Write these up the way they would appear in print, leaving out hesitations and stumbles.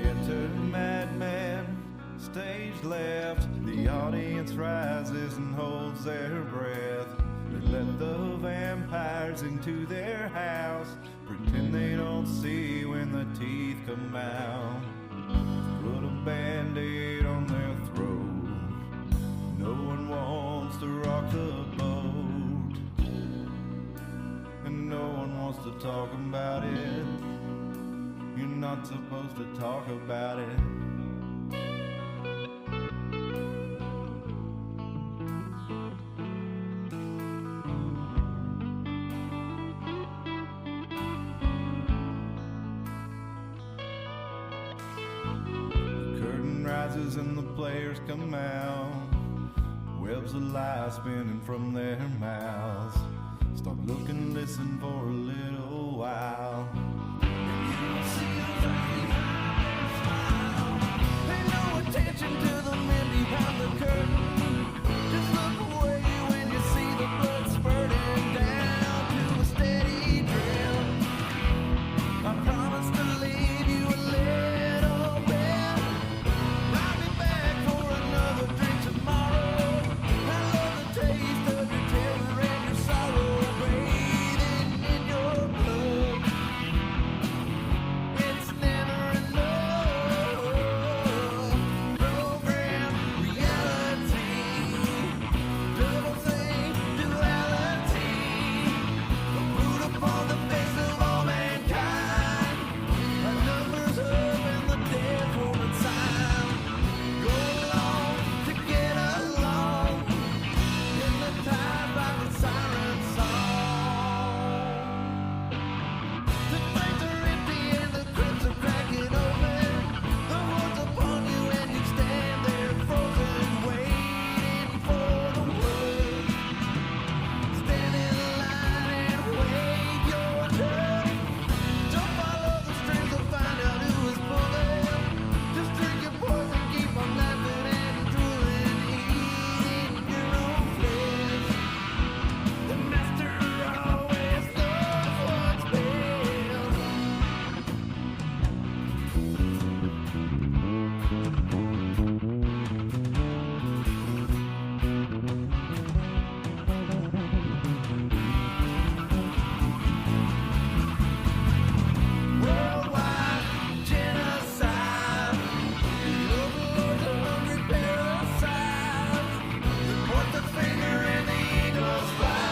Enter madman, stage left. The audience rises and holds their breath. They let the vampires into their house, pretend they don't see when the teeth come out. Put a band-aid on their throat. No one wants to rock the boat, and no one wants to talk about it. You're not supposed to talk about it. The curtain rises and the players come out. Webs of light spinning from their mouths. Stop, look and listen for a little while. Pay no attention to the men behind the curtain. Just look away when you see the blood spurting down to a steady drip. I promise to leave you a little bit. I'll be back for another drink tomorrow. I love the taste of your terror and your sorrow bathing in your blood. It's never enough. Program reality, double thing duality, put upon the face of all mankind. Our numbers up and the dead woman sign. Go along to get along. Hypnotized by the siren song. The flames are empty and the crypts are cracking open. The horde's upon you and you stand there frozen, waiting for the word. Stand in line and wait your turn. Don't follow the strings or find out who is pulling. Just drink your poison, keep on laughing and drooling, eating your own flesh. The master always knows what's best. Worldwide genocide. The overlords are hungry parasites. They point the finger and the eagles fly.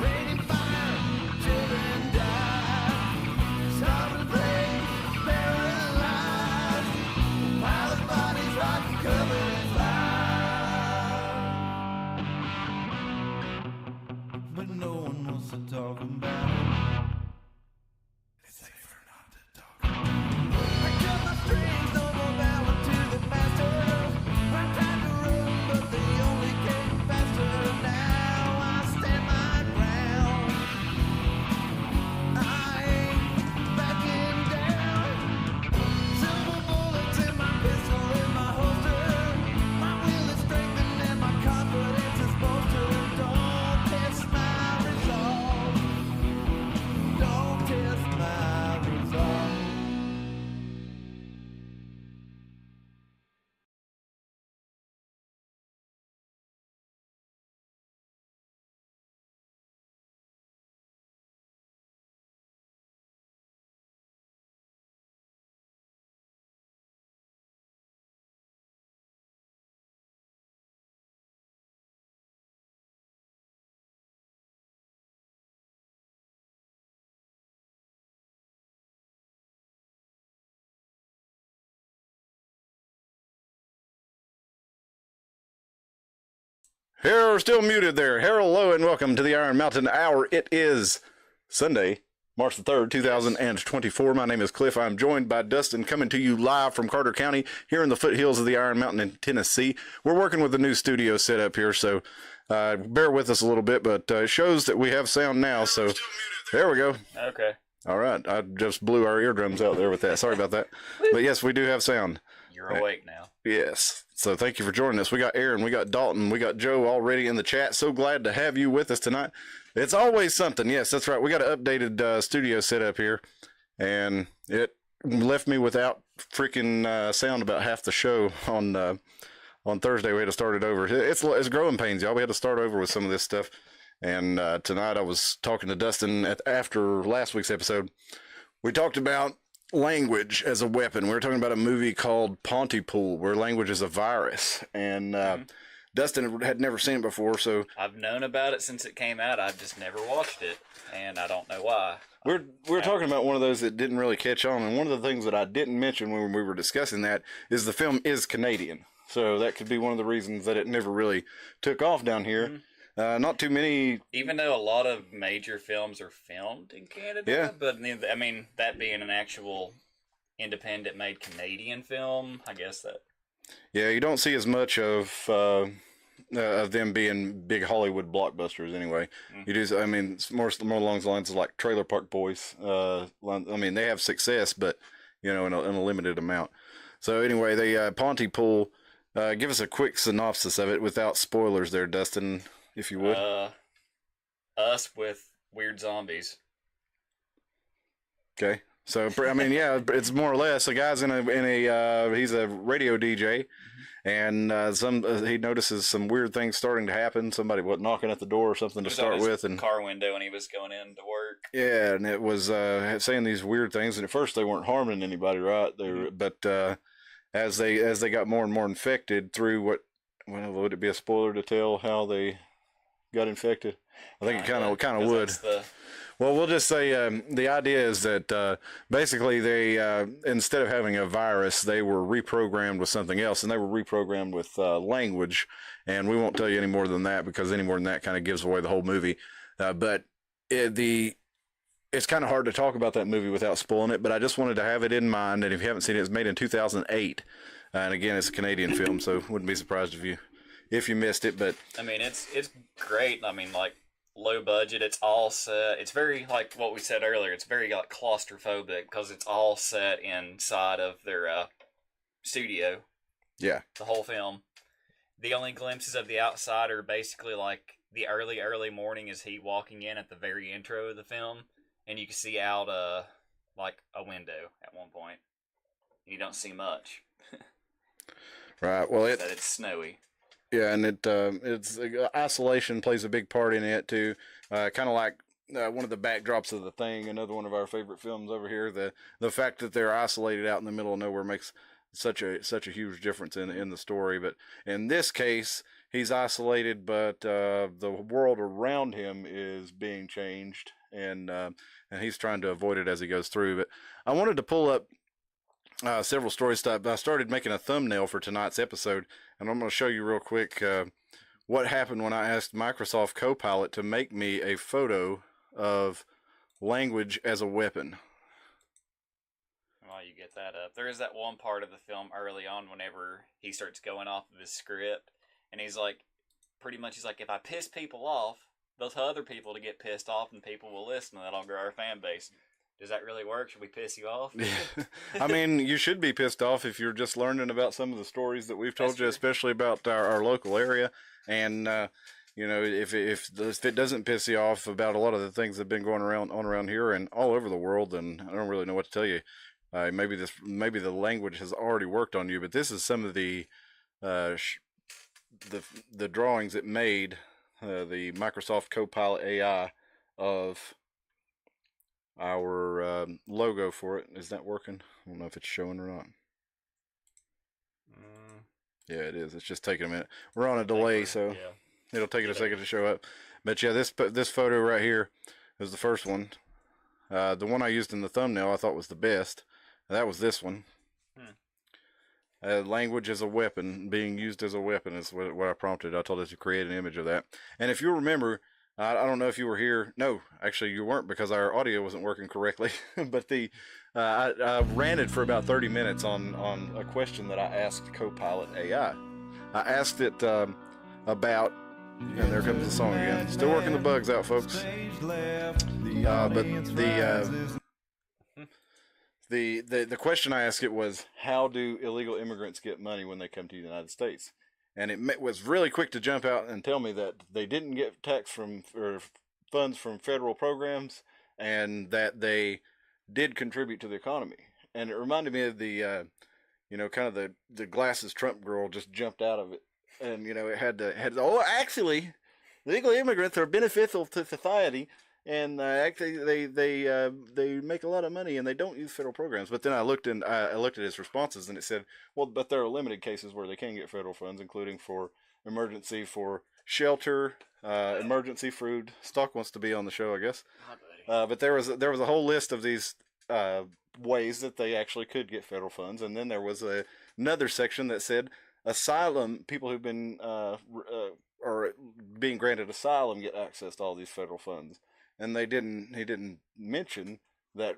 Raining fire, children die. Starving plague, paralyzed. Pile of bodies rotten, covered in lies. But no one wants to talk about it. It's safer not to talk about it. I cut my strings, no more bowing to the master. I tried to run, but they only came faster. Now I stand my ground. I ain't backing down. Silver bullets in my pistol in my holster. My will is strengthened and my confidence is bolstered. Don't test my resolve. Don't test my resolve. Harold, still muted there. Harold, hello and welcome to the Iron Mountain Hour. It is Sunday, March the 3rd, 2024. My name is Cliff. I'm joined by Dustin, coming to you live from Carter County here in the foothills of the Iron Mountain in Tennessee. We're working with a new studio set up here, so bear with us a little bit, but it shows that we have sound now, so there we go. Okay. All right. I just blew our eardrums out there with that. Sorry about that. But yes, we do have sound. You're awake now. Yes. So thank you for joining us. We got Aaron, we got Dalton, we got Joe already in the chat. So glad to have you with us tonight. It's always something. Yes, that's right. We got an updated studio set up here, and it left me without freaking sound about half the show on Thursday. We had to start it over. It's growing pains, y'all. We had to start over with some of this stuff. And tonight I was talking to Dustin after last week's episode. We talked about language as a weapon. We were talking about a movie called Pontypool, where language is a virus. And Dustin had never seen it before, so I've known about it since it came out. I've just never watched it, and I don't know why. we're talking about one of those that didn't really catch on. And one of the things that I didn't mention when we were discussing that is the film is Canadian. So that could be one of the reasons that it never really took off down here. Not too many. Even though a lot of major films are filmed in Canada, Yeah. but I mean, that being an actual independent-made Canadian film, I guess that. Yeah, you don't see as much of them being big Hollywood blockbusters anyway. You do. I mean, it's more along the lines of like Trailer Park Boys. I mean, they have success, but in a limited amount. So anyway, the Pontypool. Give us a quick synopsis of it without spoilers, there, Dustin, if you would. Us with weird zombies. Okay. So I mean, yeah, it's more or less a guy's in a he's a radio DJ, and he notices some weird things starting to happen. Somebody knocking at the door or something to start with, and car window when he was going in to work. yeah, and it was saying these weird things. And at first they weren't harming anybody, right? They were, but as they got more and more infected through would it be a spoiler to tell how they got infected? I think it kind of would. Well, we'll just say the idea is that basically they, instead of having a virus, they were reprogrammed with something else, and they were reprogrammed with language. And we won't tell you any more than that, because any more than that kind of gives away the whole movie. But it's kind of hard to talk about that movie without spoiling it. But I just wanted to have it in mind. And if you haven't seen it, it's made in 2008, and again, it's a Canadian film, so wouldn't be surprised if you missed it. But I mean, it's great. I mean, like, low budget. It's all set. It's very, like what we said earlier, it's very like claustrophobic because it's all set inside of their studio. Yeah. The whole film. The only glimpses of the outside are basically like the early morning as he walking in at the very intro of the film, and you can see out like a window at one point. You don't see much. Right. Well, that it's snowy. Yeah, and it's isolation plays a big part in it too. Kind of like one of the backdrops of The Thing, another one of our favorite films over here. The fact that they're isolated out in the middle of nowhere makes such a huge difference in the story. But in this case, he's isolated, but the world around him is being changed, and he's trying to avoid it as he goes through. But I wanted to pull up several stories. I started making a thumbnail for tonight's episode, and I'm going to show you real quick what happened when I asked Microsoft Copilot to make me a photo of language as a weapon. While you get that up, there is that one part of the film early on whenever he starts going off of his script, and he's like, if I piss people off, they'll tell other people to get pissed off, and people will listen, and that'll grow our fan base. Does that really work? Should we piss you off? Yeah. I mean, you should be pissed off if you're just learning about some of the stories that we've told you, especially about our local area. And, if it doesn't piss you off about a lot of the things that have been going around here and all over the world, then I don't really know what to tell you. Maybe the language has already worked on you, but this is some of the drawings it made, the Microsoft Copilot AI of our logo for it. Is that working? I don't know if it's showing or not. Yeah, it is. It's just taking a minute. We're on a delay, so it'll take it a second to show up. But yeah, this photo right here is the first one. The one I used in the thumbnail I thought was the best. That was this one. Language as a weapon, being used as a weapon is what I prompted. I told it to create an image of that. And if you remember, I don't know if you were here. No, actually you weren't, because our audio wasn't working correctly. But I ranted for about 30 minutes on a question that I asked Copilot AI. I asked it about, and there comes the song again. Still working the bugs out, folks. The question I asked it was, how do illegal immigrants get money when they come to the United States? And it was really quick to jump out and tell me that they didn't get funds from federal programs, and that they did contribute to the economy. and it reminded me of the kind of the glasses Trump girl just jumped out of it, and it had actually legal immigrants are beneficial to society, and actually they make a lot of money and they don't use federal programs. But then I looked at his responses and it said, well, but there are limited cases where they can get federal funds, including for emergency, for shelter, emergency food. Stock wants to be on the show, I guess. But there was a whole list of these ways that they actually could get federal funds, and then there was another section that said asylum people who've been or being granted asylum get access to all these federal funds, and he didn't mention that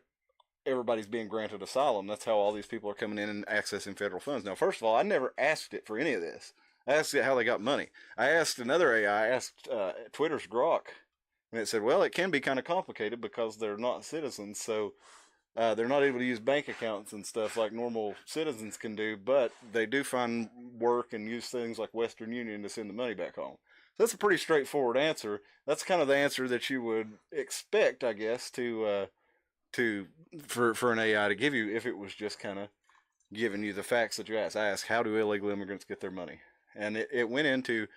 everybody's being granted asylum. That's how all these people are coming in and accessing federal funds. Now, first of all, I never asked it for any of this. I asked it how they got money. I asked another AI. I asked Twitter's Grok, and it said, well, it can be kind of complicated because they're not citizens, so they're not able to use bank accounts and stuff like normal citizens can do, but they do find work and use things like Western Union to send the money back home. So that's a pretty straightforward answer. That's kind of the answer that you would expect, I guess, for an AI to give you if it was just kind of giving you the facts that you asked. I asked, how do illegal immigrants get their money? And it went into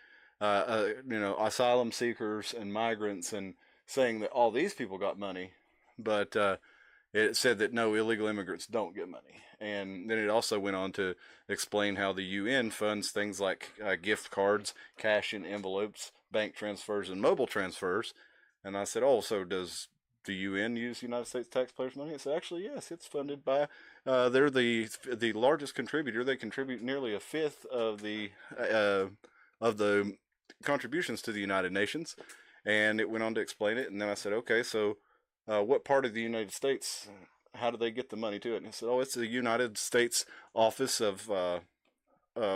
asylum seekers and migrants and saying that all these people got money, but it said that no, illegal immigrants don't get money. And then it also went on to explain how the UN funds things like gift cards, cash in envelopes, bank transfers, and mobile transfers. And I said, oh, so does the UN use United States taxpayers' money? It said, actually, yes, it's funded by, they're the largest contributor. They contribute nearly a fifth of the contributions to the United Nations. And it went on to explain it. And then I said, okay, so what part of the United States, how do they get the money to it? And he said, oh, it's the United States Office of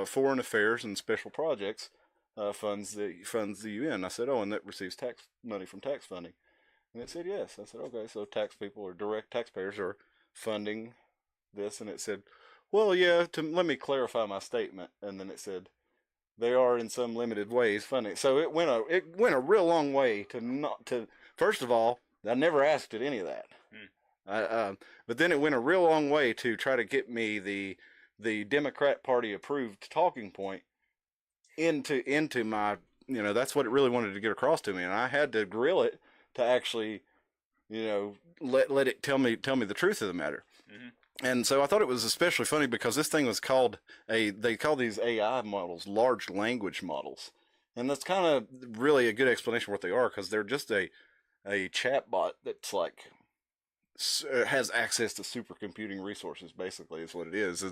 Foreign Affairs and Special Projects funds the UN. I said, oh, and that receives tax money from tax funding. And it said, yes. I said, okay, so tax people or direct taxpayers are funding this. And it said, well, yeah, let me clarify my statement. And then it said, they are in some limited ways funding. So it went a real long way first of all, I never asked it any of that. But then it went a real long way to try to get me the Democrat Party approved talking point into my, that's what it really wanted to get across to me. And I had to grill it to actually, let it tell me the truth of the matter. Mm-hmm. And so I thought it was especially funny because this thing was they call these AI models large language models. And that's kind of really a good explanation of what they are, because they're just a chatbot that's like has access to supercomputing resources. Basically, is what it is.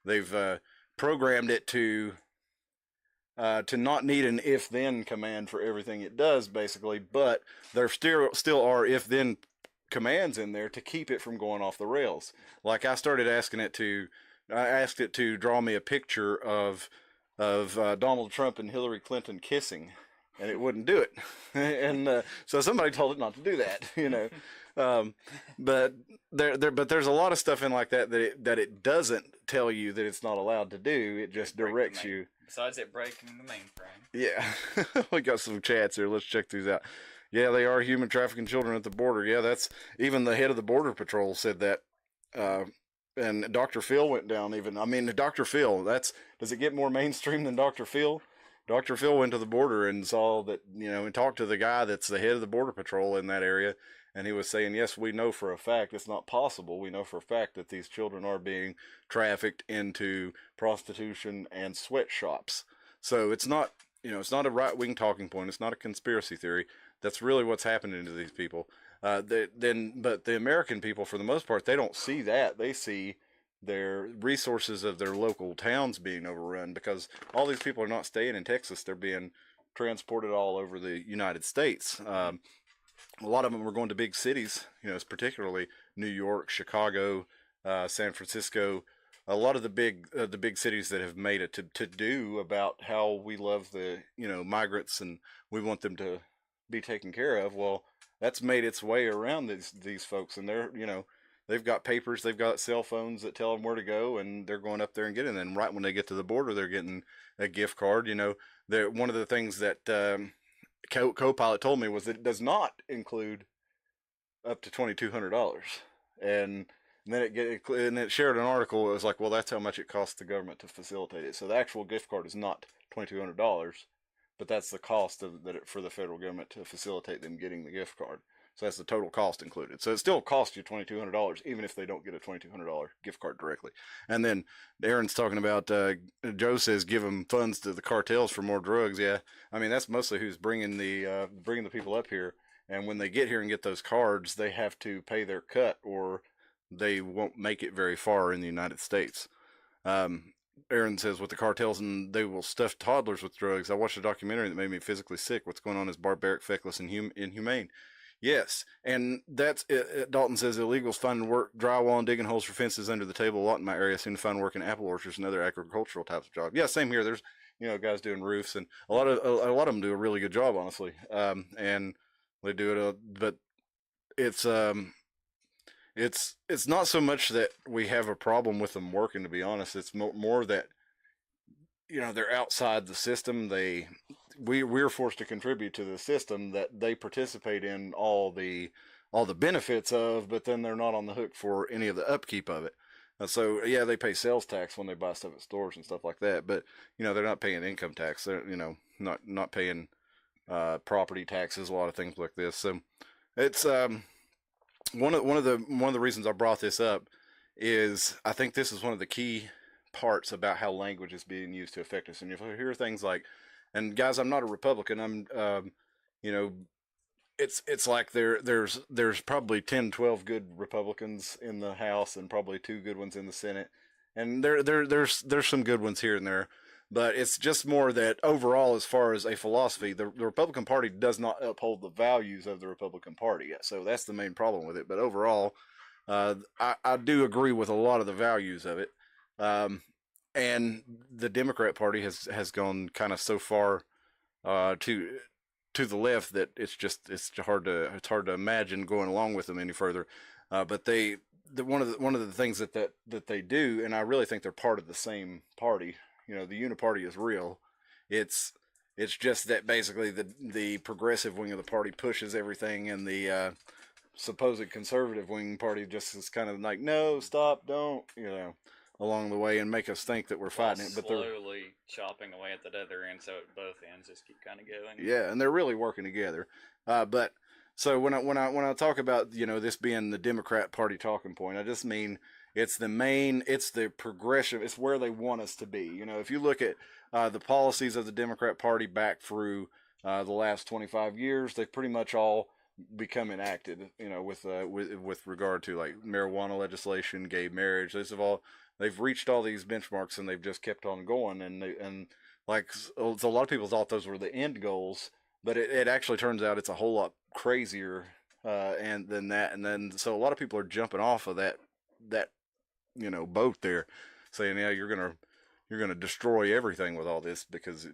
They've programmed it to not need an if-then command for everything it does, basically, but there still are if-then commands in there to keep it from going off the rails. Like I asked it to draw me a picture of Donald Trump and Hillary Clinton kissing, and it wouldn't do it. And so somebody told it not to do that, but there's a lot of stuff in like that it doesn't tell you that it's not allowed to do. It just directs you. Besides it breaking the mainframe. Yeah. We got some chats here. Let's check these out. Yeah, they are human trafficking children at the border. Yeah, that's even the head of the Border Patrol said that. And Dr. Phil went down even. I mean, Dr. Phil, does it get more mainstream than Dr. Phil? Dr. Phil went to the border and saw that, and talked to the guy that's the head of the Border Patrol in that area. And he was saying, yes, we know for a fact it's not possible. We know for a fact that these children are being trafficked into prostitution and sweatshops. So it's not, it's not a right-wing talking point. It's not a conspiracy theory. That's really what's happening to these people. But the American people, for the most part, they don't see that. They see their resources of their local towns being overrun, because all these people are not staying in Texas. They're being transported all over the United States. A lot of them are going to big cities, particularly New York, Chicago, San Francisco. A lot of the big cities that have made it to do about how we love the migrants and we want them to be taken care of. Well, that's made its way around these folks, and they've got papers, they've got cell phones that tell them where to go, and they're going up there and getting it. And right when they get to the border, they're getting a gift card. One of the things that Copilot told me was that it does not include up to $2,200, and And then and it shared an article. It was like, well, that's how much it costs the government to facilitate it. So the actual gift card is not $2,200, but that's the cost for the federal government to facilitate them getting the gift card. So that's the total cost included. So it still costs you $2,200 even if they don't get a $2,200 gift card directly. And then Aaron's talking about Joe says give them funds to the cartels for more drugs. Yeah, I mean that's mostly who's bringing the people up here. And when they get here and get those cards, they have to pay their cut or they won't make it very far in the United States. Aaron says with the cartels and they will stuff toddlers with drugs. I watched a documentary that made me physically sick. What's going on is barbaric, feckless, and inhumane. Yes, and that's it. Dalton says illegals finding work, drywall, and digging holes for fences under the table. A lot in my area seem to find work in apple orchards and other agricultural types of jobs. Yeah, same here. There's guys doing roofs, and a lot of them do a really good job, honestly. And they do it, but it's it's not so much that we have a problem with them working. To be honest, it's more that they're outside the system. We're forced to contribute to the system that they participate in all the benefits of, but then they're not on the hook for any of the upkeep of it. So yeah, they pay sales tax when they buy stuff at stores and stuff like that, but they're not paying income tax. They're not paying property taxes, a lot of things like this. So it's one of the reasons I brought this up is I think this is one of the key parts about how language is being used to affect us. And if I hear things like, and guys, I'm not a Republican. I'm, it's like there's probably 10, 12 good Republicans in the House and probably 2 good ones in the Senate, and there's some good ones here and there, but it's just more that overall, as far as a philosophy, the Republican Party does not uphold the values of the Republican Party. So that's the main problem with it. But overall, I do agree with a lot of the values of it. And the Democrat Party has gone kind of so far to the left that it's hard to imagine going along with them any further. But one of the things that they do, and I really think they're part of the same party. The uniparty is real. It's just that basically the progressive wing of the party pushes everything, and the supposed conservative wing party just is kind of like, no, stop, don't, along the way and make us think that we're fighting it, but they're slowly chopping away at the other end, so both ends just keep kind of going. Yeah, and they're really working together. But so when I talk about this being the Democrat Party talking point, I just mean it's the progression. It's where they want us to be. If you look at the policies of the Democrat Party back through the last 25 years, they've pretty much all become enacted. With regard to like marijuana legislation, gay marriage, they've reached all these benchmarks and they've just kept on going. And so a lot of people thought those were the end goals, but it actually turns out it's a whole lot crazier than that. And then so a lot of people are jumping off of that boat there, saying, yeah, you're gonna destroy everything with all this because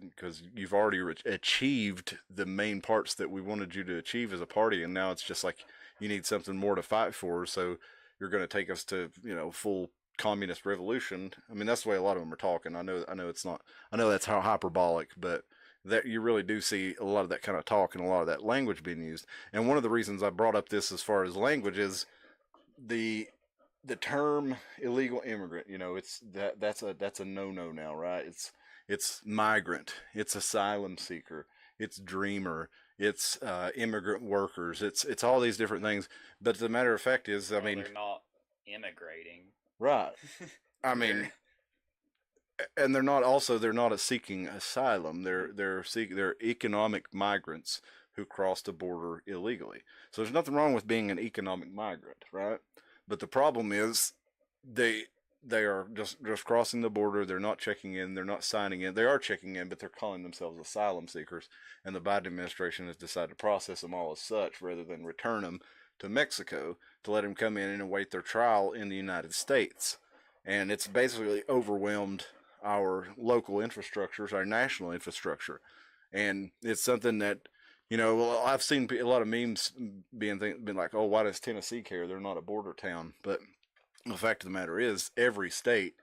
you've already achieved the main parts that we wanted you to achieve as a party, and now it's just like you need something more to fight for. So you're going to take us to full communist revolution. I mean, that's the way a lot of them are talking. I know it's not. I know that's how hyperbolic, but that you really do see a lot of that kind of talk and a lot of that language being used. And one of the reasons I brought up this as far as language is the term illegal immigrant. It's that's a no-no now, right? It's migrant, it's asylum seeker, it's dreamer, it's immigrant workers, it's all these different things. But the matter of fact is, I mean, they're not immigrating, right? I mean, and they're not seeking asylum. They're economic migrants who cross the border illegally. So there's nothing wrong with being an economic migrant, right? But the problem is they are just crossing the border. They're not checking in. They're not signing in. They are checking in, but they're calling themselves asylum seekers. And the Biden administration has decided to process them all as such rather than return them to Mexico to let them come in and await their trial in the United States. And it's basically overwhelmed our local infrastructures, our national infrastructure. And it's something that, I've seen a lot of memes been like, oh, why does Tennessee care? They're not a border town. But the fact of the matter is, every state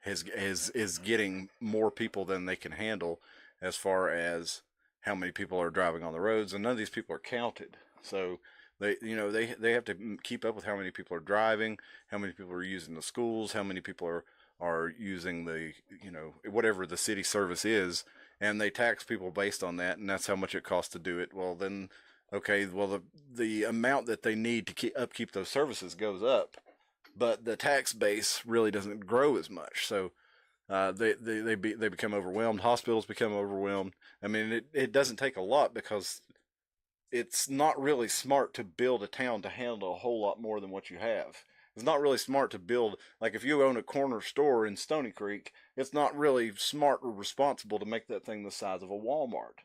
is getting more people than they can handle as far as how many people are driving on the roads, and none of these people are counted. So They have to keep up with how many people are driving, how many people are using the schools, how many people are using the, whatever the city service is, and they tax people based on that, and that's how much it costs to do it. Well, then, okay, well, the amount that they need to upkeep those services goes up, but the tax base really doesn't grow as much. So they become overwhelmed. Hospitals become overwhelmed. I mean, it doesn't take a lot, because it's not really smart to build a town to handle a whole lot more than what you have. It's not really smart to build, like if you own a corner store in Stony Creek, it's not really smart or responsible to make that thing the size of a Walmart,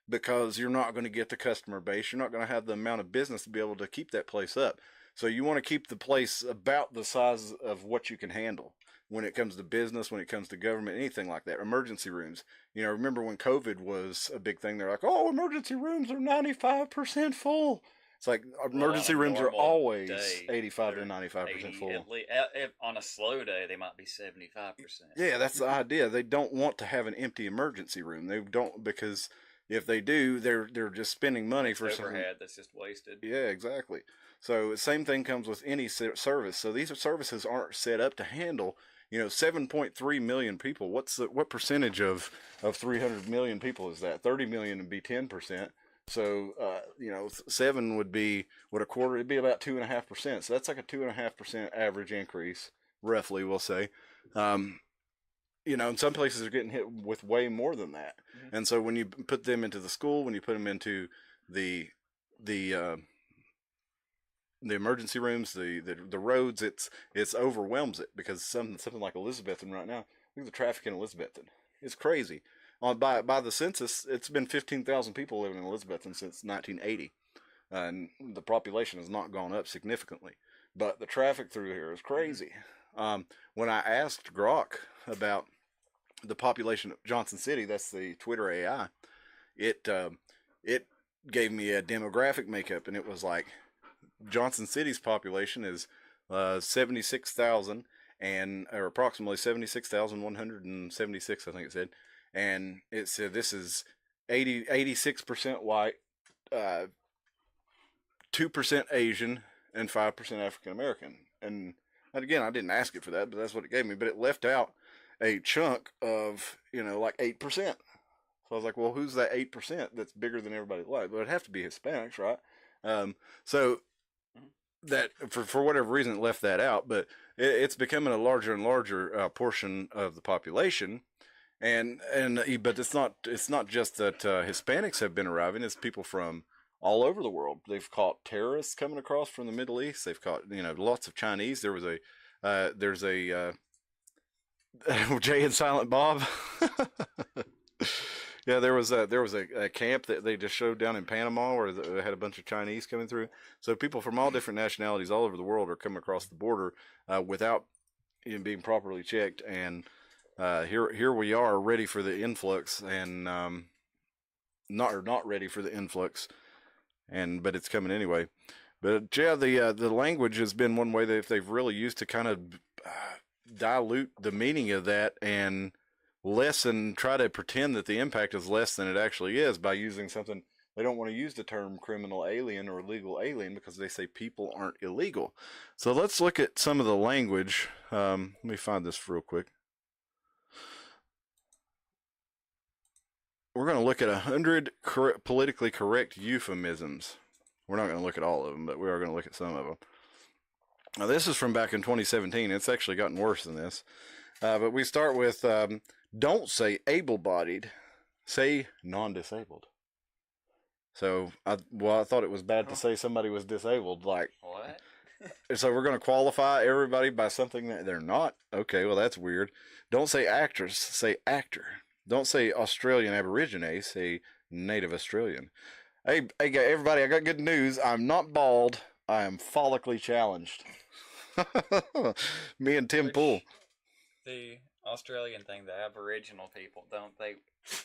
because you're not going to get the customer base. You're not going to have the amount of business to be able to keep that place up. So you want to keep the place about the size of what you can handle when it comes to business, when it comes to government, anything like that. Emergency rooms. Remember when COVID was a big thing? They're like, oh, emergency rooms are 95% full. It's like emergency rooms are always 85 to 95% full. If on a slow day, they might be 75%. Yeah, that's the idea. They don't want to have an empty emergency room. They don't, because if they do, they're just spending money for something. Overhead that's just wasted. Yeah, exactly. So same thing comes with any service. So these services aren't set up to handle 7.3 million people. What percentage of 300 million people is that? 30 million would be 10%. So, 7 would be, what, a quarter? It'd be about 2.5%. So that's like a 2.5% average increase, roughly, we'll say. And some places are getting hit with way more than that. Mm-hmm. And so when you put them into the school, when you put them into the emergency rooms, the roads, it's overwhelms it, because something like Elizabethton right now, look at the traffic in Elizabethton. It's crazy. By the census, it's been 15,000 people living in Elizabethton since 1980, and the population has not gone up significantly, but the traffic through here is crazy. When I asked Grok about the population of Johnson City, that's the Twitter AI, it gave me a demographic makeup, and it was like Johnson City's population is 76,000, or approximately 76,176, I think it said. And it said this is 86% white, 2% Asian, and 5% African American. And again, I didn't ask it for that, but that's what it gave me. But it left out a chunk of, like 8%. So I was like, well, who's that 8% that's bigger than everybody? Like, but it'd have to be Hispanics, right? So that for whatever reason it left that out, but it's becoming a larger and larger portion of the population. But it's not just that Hispanics have been arriving. It's people from all over the world. They've caught terrorists coming across from the Middle East. They've caught lots of Chinese. There's a Jay and Silent Bob. Yeah, there was a camp that they just showed down in Panama where they had a bunch of Chinese coming through. So people from all different nationalities all over the world are coming across the border without being properly checked. And here we are, ready for the influx, and not ready for the influx, but it's coming anyway. But yeah, the language has been one way that they've really used to kind of dilute the meaning of that and try to pretend that the impact is less than it actually is by using something. They don't want to use the term criminal alien or illegal alien because they say people aren't illegal. So let's look at some of the language. Let me find this real quick. We're going to look at 100 politically correct euphemisms. We're not going to look at all of them, but we are going to look at some of them. Now, this is from back in 2017. It's actually gotten worse than this. But we start with, don't say able-bodied, say non-disabled. So, I thought it was bad to say somebody was disabled. Like, what? So we're going to qualify everybody by something that they're not? Okay, well, that's weird. Don't say actress, say actor. Don't say Australian Aborigine, say Native Australian. Hey, everybody, I got good news. I'm not bald. I am follically challenged. Me and Tim Pool. The Australian thing, the Aboriginal people, don't they?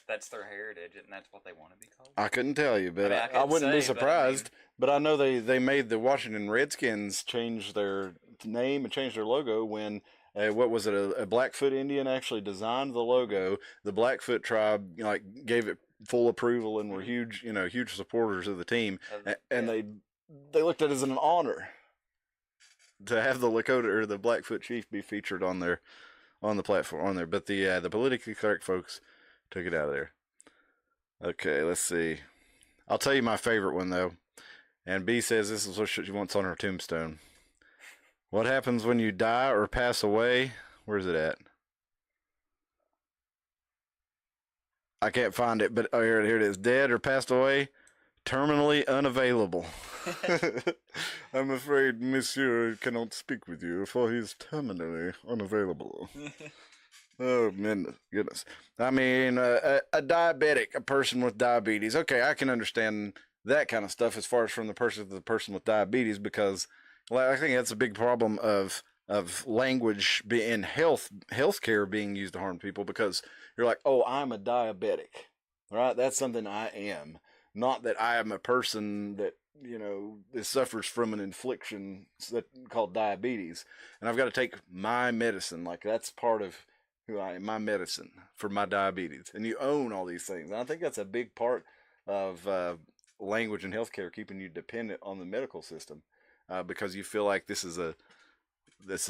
That's their heritage, and that's what they want to be called. I couldn't tell you, but I wouldn't be surprised. But I know they made the Washington Redskins change their name and change their logo when what was it? A Blackfoot Indian actually designed the logo. The Blackfoot tribe gave it full approval and were huge supporters of the team, and they looked at it as an honor to have the Lakota or the Blackfoot chief be featured on their on the platform on there. But the politically correct folks took it out of there. Okay, let's see. I'll tell you my favorite one though. And B says this is what she wants on her tombstone. What happens when you die or pass away? Where's it at? I can't find it, but oh, here it is. Dead or passed away, terminally unavailable. I'm afraid Monsieur cannot speak with you, for he's terminally unavailable. Oh, goodness. I mean, a diabetic, a person with diabetes. Okay, I can understand that kind of stuff as far as from the person with diabetes, because I think that's a big problem of language in healthcare being used to harm people, because you're like, oh, I'm a diabetic, right? That's something I am, not that I am a person that suffers from an infliction that called diabetes, and I've got to take my medicine. Like, that's part of who I am, my medicine for my diabetes, and you own all these things. And I think that's a big part of language in healthcare, keeping you dependent on the medical system, because you feel like this is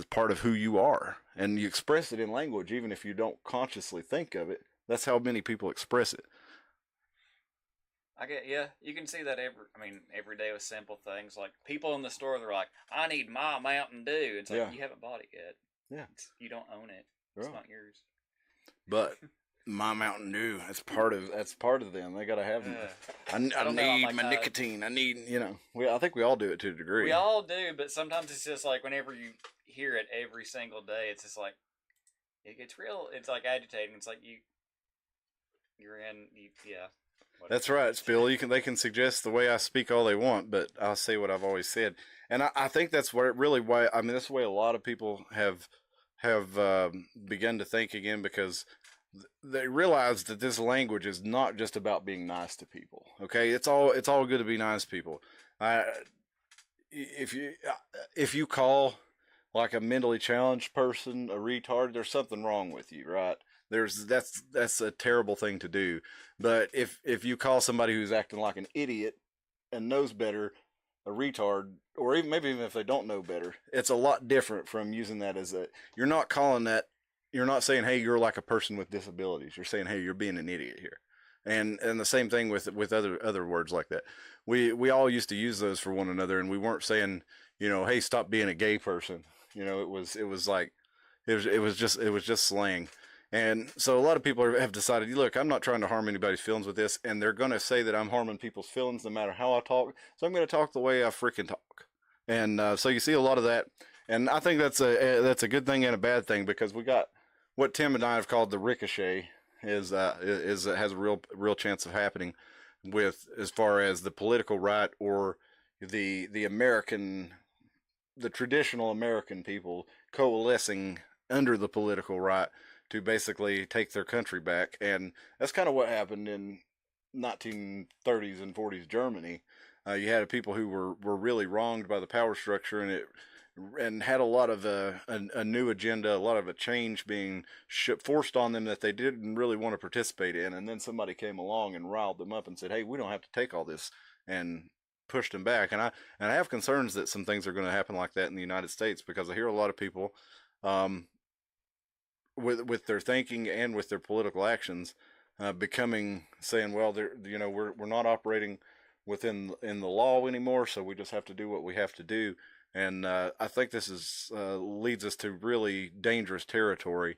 part of who you are, and you express it in language even if you don't consciously think of it. That's how many people express it. Yeah, you can see that every day with simple things like people in the store. They're like, "I need my Mountain Dew." It's like, Yeah. you haven't bought it yet. Yeah, you don't own it. It's not yours. But my Mountain Dew, that's part of them. They gotta have them. I need my nicotine. I need, I think we all do it to a degree. We all do, but sometimes it's just like whenever you hear it every single day, it's just like it gets real. It's like agitating. It's like you're in. Yeah. Whatever. That's right, Spill. They can suggest the way I speak all they want, but I'll say what I've always said, and I think that's that's the way a lot of people have begun to think again, because they realize that this language is not just about being nice to people. Okay, it's all good to be nice to people. If you call like a mentally challenged person a retard, there's something wrong with you, right? That's a terrible thing to do. But if you call somebody who's acting like an idiot and knows better a retard, or even if they don't know better, it's a lot different from using that as you're not saying, hey, you're like a person with disabilities. You're saying, hey, you're being an idiot here. And the same thing with other words like that. We all used to use those for one another, and we weren't saying, hey, stop being a gay person. It was just slang. And so a lot of people have decided, look, I'm not trying to harm anybody's feelings with this, and they're going to say that I'm harming people's feelings no matter how I talk, so I'm going to talk the way I freaking talk. And so you see a lot of that, and I think that's a good thing and a bad thing, because we got what Tim and I have called the ricochet has a real chance of happening with, as far as the political right, or the traditional American people coalescing under the political right to basically take their country back. And that's kind of what happened in 1930s and 40s Germany. You had people who were really wronged by the power structure, and had a lot of a new agenda, a lot of a change being forced on them that they didn't really want to participate in. And then somebody came along and riled them up and said, hey, we don't have to take all this, and pushed them back. And I have concerns that some things are going to happen like that in the United States, because I hear a lot of people, with their thinking and with their political actions, saying, well, we're not operating within the law anymore, so we just have to do what we have to do. And I think this leads us to really dangerous territory.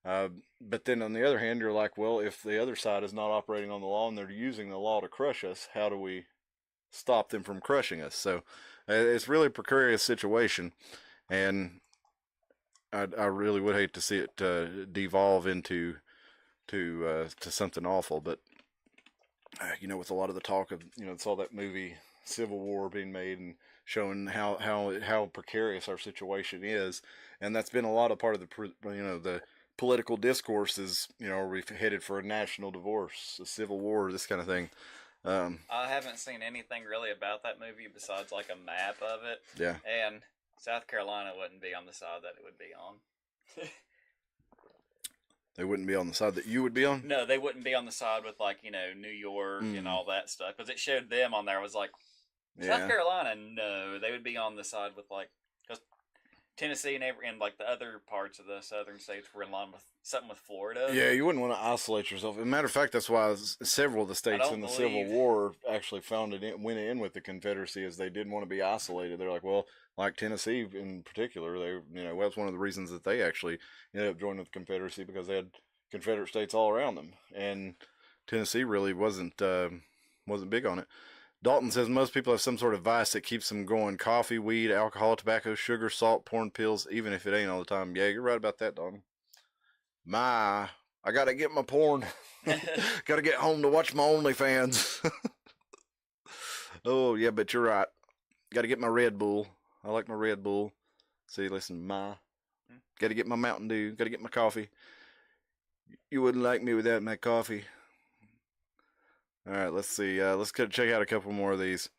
But then on the other hand, you're like, well, if the other side is not operating on the law and they're using the law to crush us, how do we stop them from crushing us? So it's really a precarious situation, and I really would hate to see it devolve into something awful. But with a lot of the talk of saw that movie Civil War being made and showing how precarious our situation is, and that's been a lot of part of the political discourse is, are we headed for a national divorce, a civil war, this kind of thing. I haven't seen anything really about that movie besides like a map of it. Yeah. And South Carolina wouldn't be on the side that it would be on. They wouldn't be on the side that you would be on? No, they wouldn't be on the side with, like, New York and all that stuff. Because it showed them on there. It was like, South Carolina, no, they would be on the side with because Tennessee and like the other parts of the southern states were in line with something with Florida. Yeah, you wouldn't want to isolate yourself. As a matter of fact, that's why several of the states in the Civil War actually went in with the Confederacy, as they didn't want to be isolated. They're like, well, like Tennessee in particular, that's one of the reasons that they actually ended up joining the Confederacy, because they had Confederate states all around them, and Tennessee really wasn't big on it. Dalton says most people have some sort of vice that keeps them going: coffee, weed, alcohol, tobacco, sugar, salt, porn, pills, even if it ain't all the time. Yeah, you're right about that, Dalton. I gotta get my porn. Gotta get home to watch my OnlyFans. Oh, yeah, but you're right. Gotta get my Red Bull. I like my Red Bull. See, listen, gotta get my Mountain Dew. Gotta get my coffee. You wouldn't like me without my coffee. All right, let's see. Let's go check out a couple more of these.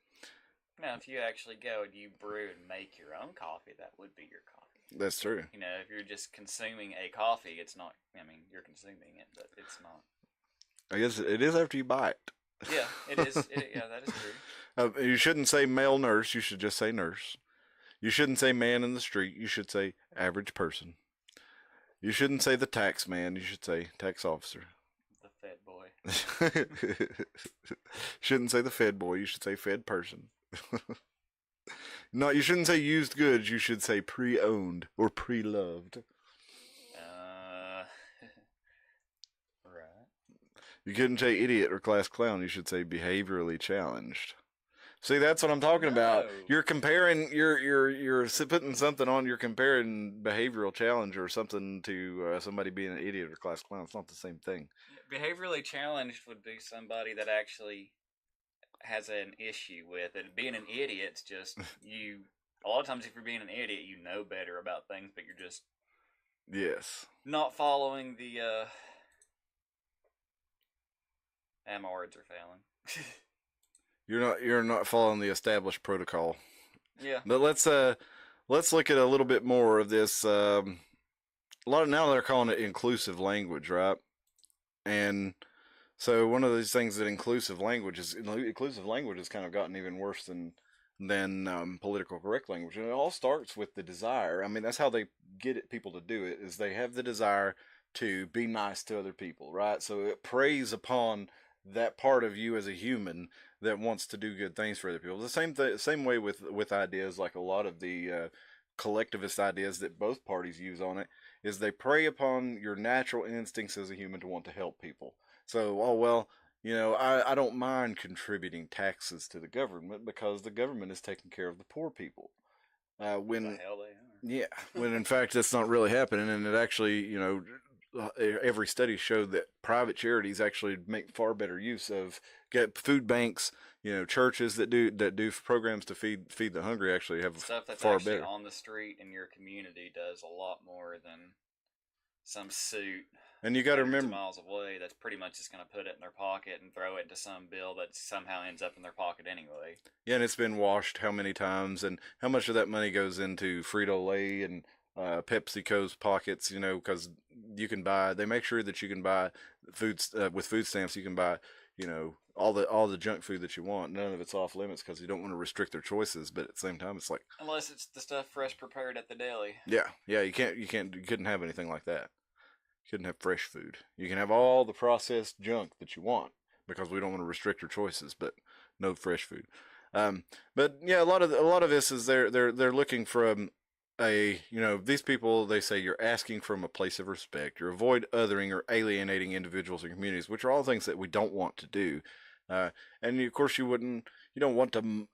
Now, if you actually go and you brew and make your own coffee, that would be your coffee. That's true. You know, if you're just consuming a coffee, it's not. I mean, you're consuming it, but it's not. I guess it is after you buy it. Yeah, it is. Yeah, that is true. You shouldn't say male nurse. You should just say nurse. You shouldn't say man in the street. You should say average person. You shouldn't say the tax man. You should say tax officer. Fed boy. Shouldn't say the fed boy. You should say fed person. No, you shouldn't say used goods. You should say pre-owned or pre-loved. Right. You couldn't say idiot or class clown. You should say behaviorally challenged. See, that's what I'm talking about. You're comparing. You're putting something on. You're comparing behavioral challenge or something to somebody being an idiot or class clown. It's not the same thing. Behaviorally challenged would be somebody that actually has an issue with it. Being an idiot's just you. A lot of times, if you're being an idiot, you know better about things, but you're just not following the. My words are failing. You're not following the established protocol. Yeah. But let's look at a little bit more of this. A lot of now they're calling it inclusive language, right? And so one of these things that inclusive language has kind of gotten even worse than political correct language, and it all starts with the desire. I mean, that's how they get people to do it, is they have the desire to be nice to other people, right? So it preys upon that part of you as a human that wants to do good things for other people. The same way with ideas, like a lot of the collectivist ideas that both parties use on it, is they prey upon your natural instincts as a human to want to help people. So, I don't mind contributing taxes to the government because the government is taking care of the poor people. When the hell they are. Yeah, when in fact that's not really happening, and it actually, every study showed that private charities actually make far better use of food banks. Churches that do programs to feed the hungry actually have stuff that's far actually better on the street in your community does a lot more than some suit. And you got to remember, miles away, that's pretty much just going to put it in their pocket and throw it into some bill that somehow ends up in their pocket anyway. Yeah, and it's been washed how many times, and how much of that money goes into Frito-Lay and PepsiCo's pockets, because they make sure that you can buy foods with food stamps. You can buy, all the junk food that you want. None of it's off limits because you don't want to restrict their choices. But at the same time, it's like, unless it's the stuff fresh prepared at the deli. Yeah, you couldn't have anything like that. You couldn't have fresh food. You can have all the processed junk that you want because we don't want to restrict your choices, but no fresh food. But yeah, a lot of this is they're looking from these people, they say you're asking from a place of respect. You avoid othering or alienating individuals and communities, which are all things that we don't want to do. And of course you don't want to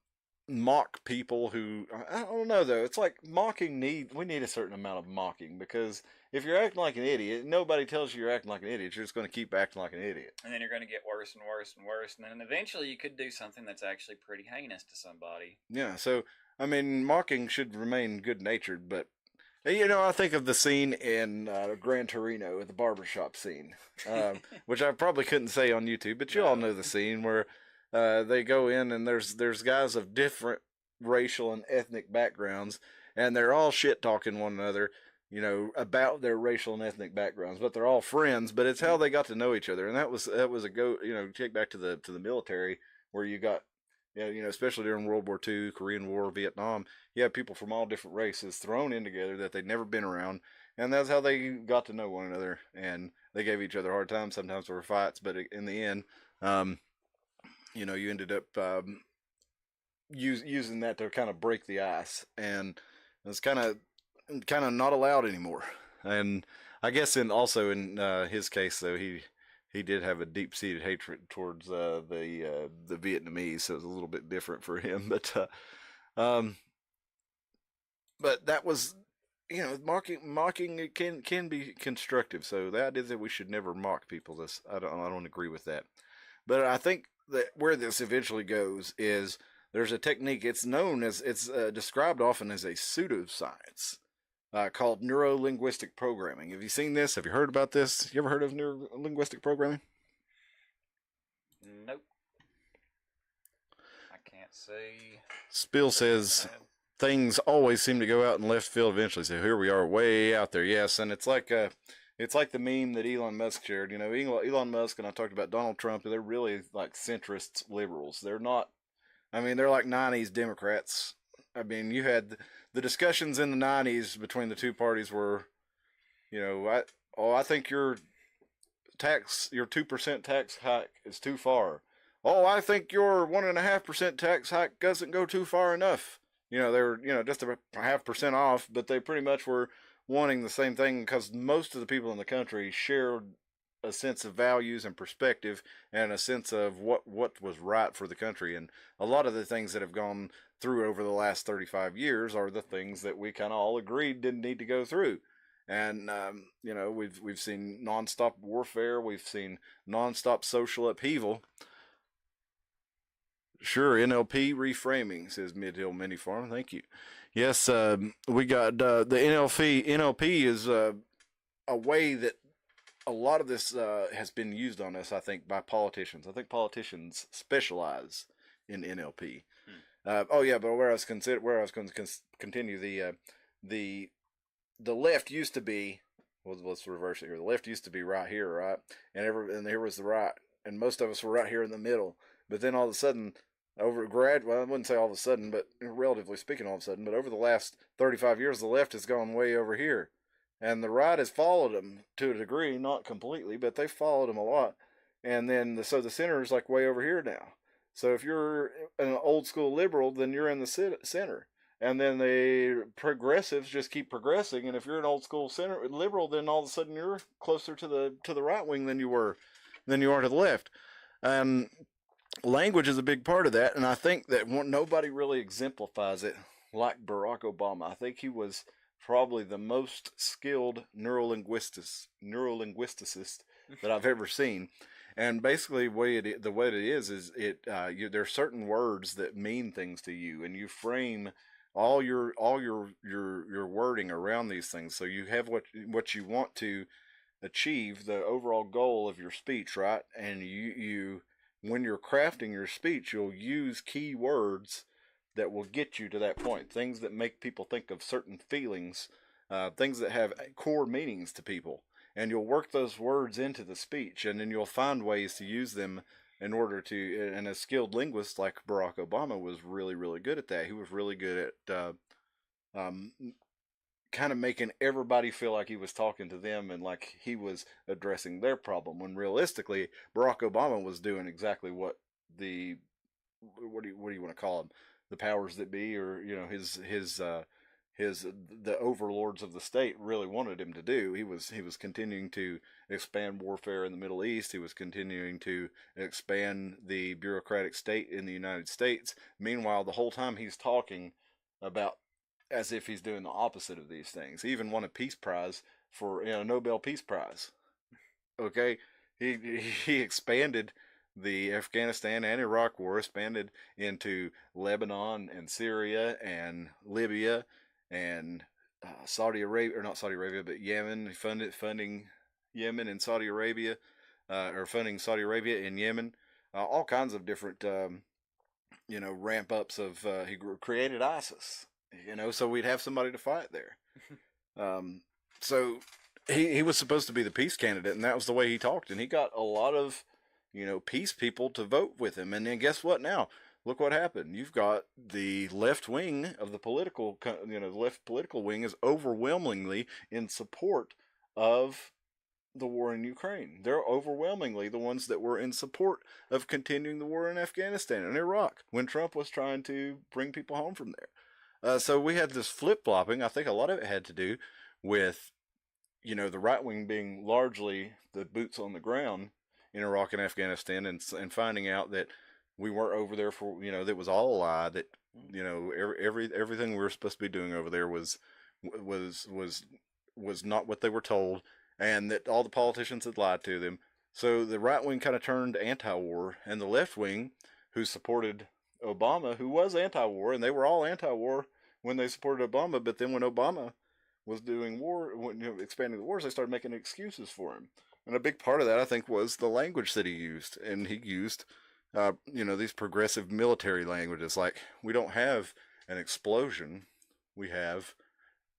mock people who, I don't know though, it's like we need a certain amount of mocking, because if you're acting like an idiot, nobody tells you you're acting like an idiot. You're just going to keep acting like an idiot. And then you're going to get worse and worse and worse. And then eventually you could do something that's actually pretty heinous to somebody. Yeah. So, I mean, mocking should remain good-natured, but, I think of the scene in Gran Torino, the barbershop scene, which I probably couldn't say on YouTube, but you all know the scene where they go in and there's guys of different racial and ethnic backgrounds, and they're all shit-talking one another, about their racial and ethnic backgrounds, but they're all friends, but it's how they got to know each other. And that was take back to the military, where you got, Yeah, especially during World War II, Korean War, Vietnam, you have people from all different races thrown in together that they'd never been around, and that's how they got to know one another. And they gave each other a hard time. Sometimes there were fights, but in the end, um, you ended up using that to kind of break the ice, and it's kind of not allowed anymore. And I guess in his case though, he did have a deep seated hatred towards the Vietnamese, so it was a little bit different for him. Um, but that was, mocking it can be constructive. So the idea that we should never mock people, this I don't agree with that. But I think that where this eventually goes is there's a technique. It's described often as a pseudoscience called neuro-linguistic programming. Have you seen this? Have you heard about this? You ever heard of neuro-linguistic programming? Nope. I can't say. Spill says things always seem to go out in left field eventually. So here we are, way out there. Yes, and it's like the meme that Elon Musk shared. Elon Musk and I talked about Donald Trump. They're really like centrist liberals. They're not. I mean, they're like '90s Democrats. I mean, you had the discussions in the '90s between the two parties were, I think your 2% tax hike is too far. Oh, I think your 1.5% tax hike doesn't go too far enough. They're just a 0.5% off, but they pretty much were wanting the same thing because most of the people in the country shared a sense of values and perspective and a sense of what was right for the country. And a lot of the things that have gone through over the last 35 years are the things that we kind of all agreed didn't need to go through. And we've seen nonstop warfare, we've seen nonstop social upheaval. Sure, NLP reframing, says Midhill Mini Farm. Thank you. Yes, we got the NLP. NLP is a way that a lot of this has been used on us, I think, by politicians. I think politicians specialize in NLP. Oh yeah, but where I was going to continue, the left used to be. Well, let's reverse it here. The left used to be right here, right, and here was the right, and most of us were right here in the middle. But then all of a sudden, well, I wouldn't say all of a sudden, but relatively speaking, all of a sudden, but over the last 35 years, the left has gone way over here. And the right has followed them to a degree, not completely, but they followed them a lot. And then, so the center is like way over here now. So if you're an old school liberal, then you're in the center. And then the progressives just keep progressing. And if you're an old school center liberal, then all of a sudden you're closer to the right wing than you are to the left. Language is a big part of that, and I think that nobody really exemplifies it like Barack Obama. I think he was probably the most skilled neurolinguisticist that I've ever seen. And basically, the way it is there's certain words that mean things to you, and you frame all your wording around these things. So you have what you want to achieve, the overall goal of your speech, right? And you when you're crafting your speech, you'll use key words that will get you to that point. Things that make people think of certain feelings, things that have core meanings to people. And you'll work those words into the speech, and then you'll find ways to use them in order to, and a skilled linguist like Barack Obama was really, really good at that. He was really good at kind of making everybody feel like he was talking to them and like he was addressing their problem, when realistically Barack Obama was doing exactly what the what do you want to call them, the powers that be, or the overlords of the state really wanted him to do. He was continuing to expand warfare in the Middle East. He was continuing to expand the bureaucratic state in the United States. Meanwhile, the whole time he's talking about as if he's doing the opposite of these things. He even won a peace prize for a Nobel Peace Prize. Okay, he expanded the Afghanistan and Iraq war, expanded into Lebanon and Syria and Libya and Saudi Arabia, or not Saudi Arabia, but Yemen. Funding Yemen and Saudi Arabia, or funding Saudi Arabia and Yemen. All kinds of different, ramp ups of. He created ISIS. So we'd have somebody to fight there. So he was supposed to be the peace candidate, and that was the way he talked, and he got a lot of peace people to vote with him. And then guess what? Now look what happened. You've got the left wing of the political, the left political wing is overwhelmingly in support of the war in Ukraine. They're overwhelmingly the ones that were in support of continuing the war in Afghanistan and Iraq when Trump was trying to bring people home from there. So we had this flip-flopping. I think a lot of it had to do with, the right wing being largely the boots on the ground in Iraq and Afghanistan, and finding out that we weren't over there for, that was all a lie, that, everything we were supposed to be doing over there was not what they were told, and that all the politicians had lied to them. So the right wing kind of turned anti-war, and the left wing, who supported Obama, who was anti-war, and they were all anti-war when they supported Obama, but then when Obama was doing war, expanding the wars, they started making excuses for him. And a big part of that, I think, was the language that he used. And he used, these progressive military languages, like, we don't have an explosion, we have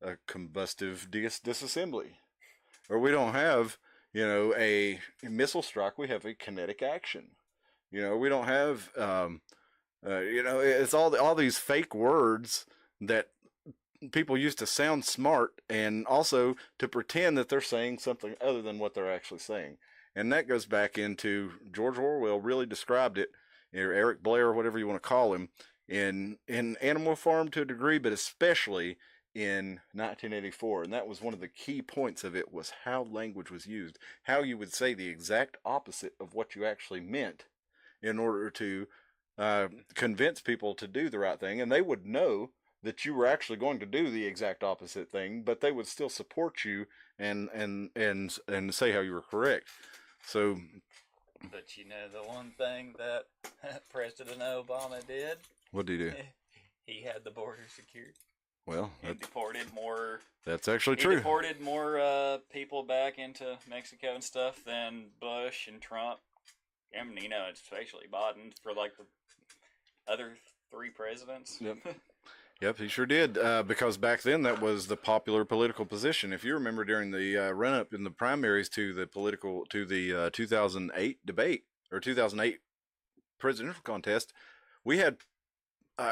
a combustive disassembly. Or we don't have, a missile strike, we have a kinetic action. We don't have, it's all these fake words that people use to sound smart, and also to pretend that they're saying something other than what they're actually saying. And that goes back into George Orwell really described it, or Eric Blair, whatever you want to call him, in Animal Farm to a degree, but especially in 1984. And that was one of the key points of it, was how language was used, how you would say the exact opposite of what you actually meant in order to convince people to do the right thing. And they would know that you were actually going to do the exact opposite thing, but they would still support you and say how you were correct. So, but the one thing that President Obama did? What did he do? He had the border secured. Well, he deported more. That's actually true. He deported more people back into Mexico and stuff than Bush and Trump. I mean, especially Biden, for like the other three presidents. Yep. Yep, he sure did, because back then that was the popular political position. If you remember, during the run-up in the primaries to the 2008 debate, or 2008 presidential contest, we had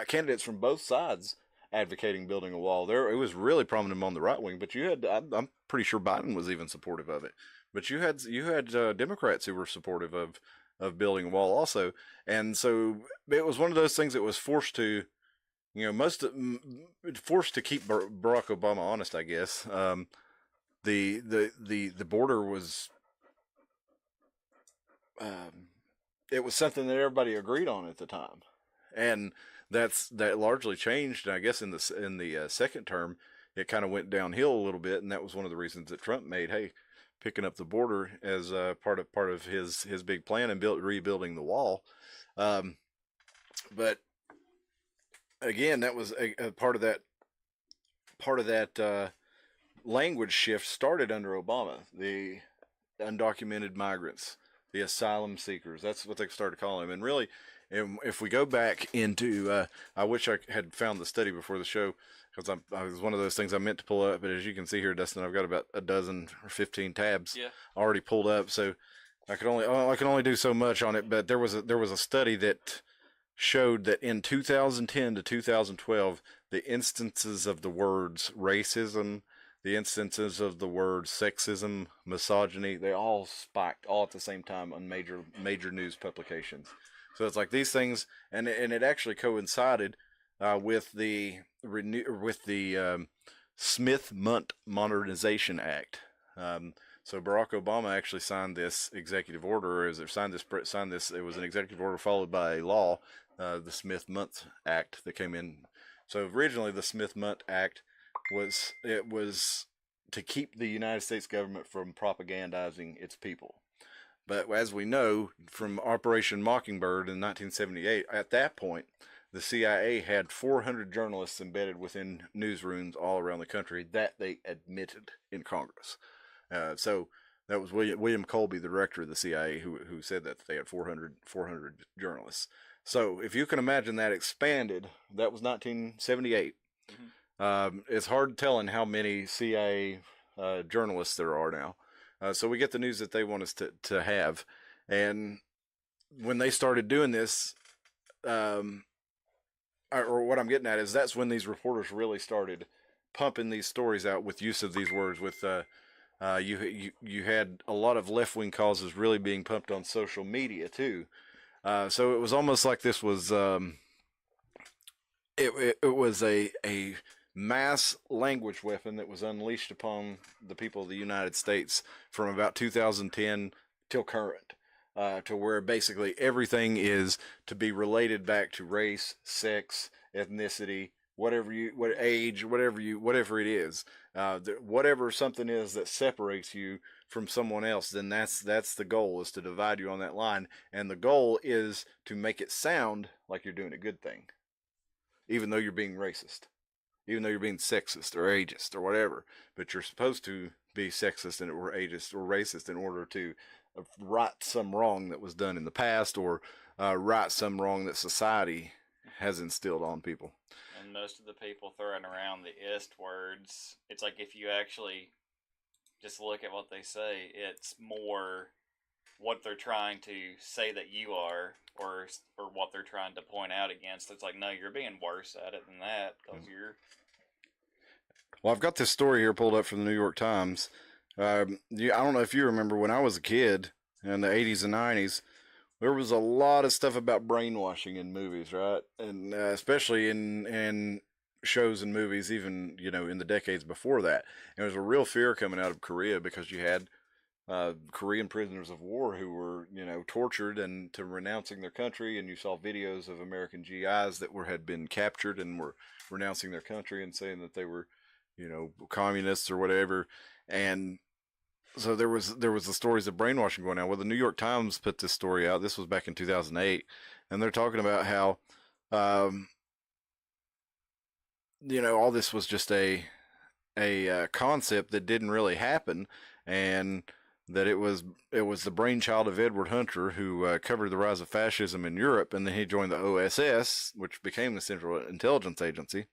candidates from both sides advocating building a wall. There, it was really prominent on the right wing, but you had, I'm pretty sure Biden was even supportive of it. But you had Democrats who were supportive of building a wall also, and so it was one of those things that was forced to. Forced to keep Barack Obama honest, I guess. The border was, it was something that everybody agreed on at the time, and that largely changed. And I guess in the second term, it kind of went downhill a little bit, and that was one of the reasons that Trump made, picking up the border as part of his big plan and rebuilding the wall, but. Again, that was a part of that language shift started under Obama. The undocumented migrants, the asylum seekers, that's what they started calling them. And really, if we go back into, I wish I had found the study before the show, because I was one of those things I meant to pull up, but as you can see here, Dustin, I've got about a dozen or 15 tabs already pulled up, so I can only do so much on it. But there was a study that showed that in 2010 to 2012, the instances of the words racism, the instances of the words sexism, misogyny, they all spiked all at the same time on major news publications. So it's like these things, and it actually coincided with the Smith-Mundt Modernization Act. So Barack Obama actually signed this executive order, signed this. It was an executive order followed by a law, the Smith-Mundt Act that came in. So originally, the Smith-Mundt Act was to keep the United States government from propagandizing its people. But as we know from Operation Mockingbird in 1978, at that point, the CIA had 400 journalists embedded within newsrooms all around the country that they admitted in Congress. So that was William Colby, the director of the CIA, who said that they had 400 journalists. So if you can imagine that expanded, that was 1978. Mm-hmm. It's hard telling how many CIA journalists there are now. So we get the news that they want us to have. And when they started doing this, or what I'm getting at is that's when these reporters really started pumping these stories out with use of these words. With you had a lot of left wing causes really being pumped on social media too. So it was almost like this was it was a mass language weapon that was unleashed upon the people of the United States from about 2010 till current. To where basically everything is to be related back to race, sex, ethnicity, what age, whatever it is, whatever something is that separates you from someone else, then that's the goal, is to divide you on that line, and the goal is to make it sound like you're doing a good thing, even though you're being racist, even though you're being sexist or ageist or whatever, but you're supposed to be sexist and or ageist or racist in order to right some wrong that was done in the past, or right some wrong that society has instilled on people. And most of the people throwing around the ist words, it's like if you actually just look at what they say, it's more what they're trying to say that you are, or what they're trying to point out against. It's like, no, you're being worse at it than that, because you're... Well, I've got this story here pulled up from the New York Times. I don't know if you remember when I was a kid in the 80s and 90s, there was a lot of stuff about brainwashing in movies, right? And especially in shows and movies, even, in the decades before that. And there was a real fear coming out of Korea because you had Korean prisoners of war who were, tortured and to renouncing their country. And you saw videos of American GIs that had been captured and were renouncing their country and saying that they were, communists or whatever. And so there was the stories of brainwashing going on. Well, the New York Times put this story out. This was back in 2008, and they're talking about how, all this was just a concept that didn't really happen, and that it was the brainchild of Edward Hunter, who covered the rise of fascism in Europe, and then he joined the OSS, which became the Central Intelligence Agency.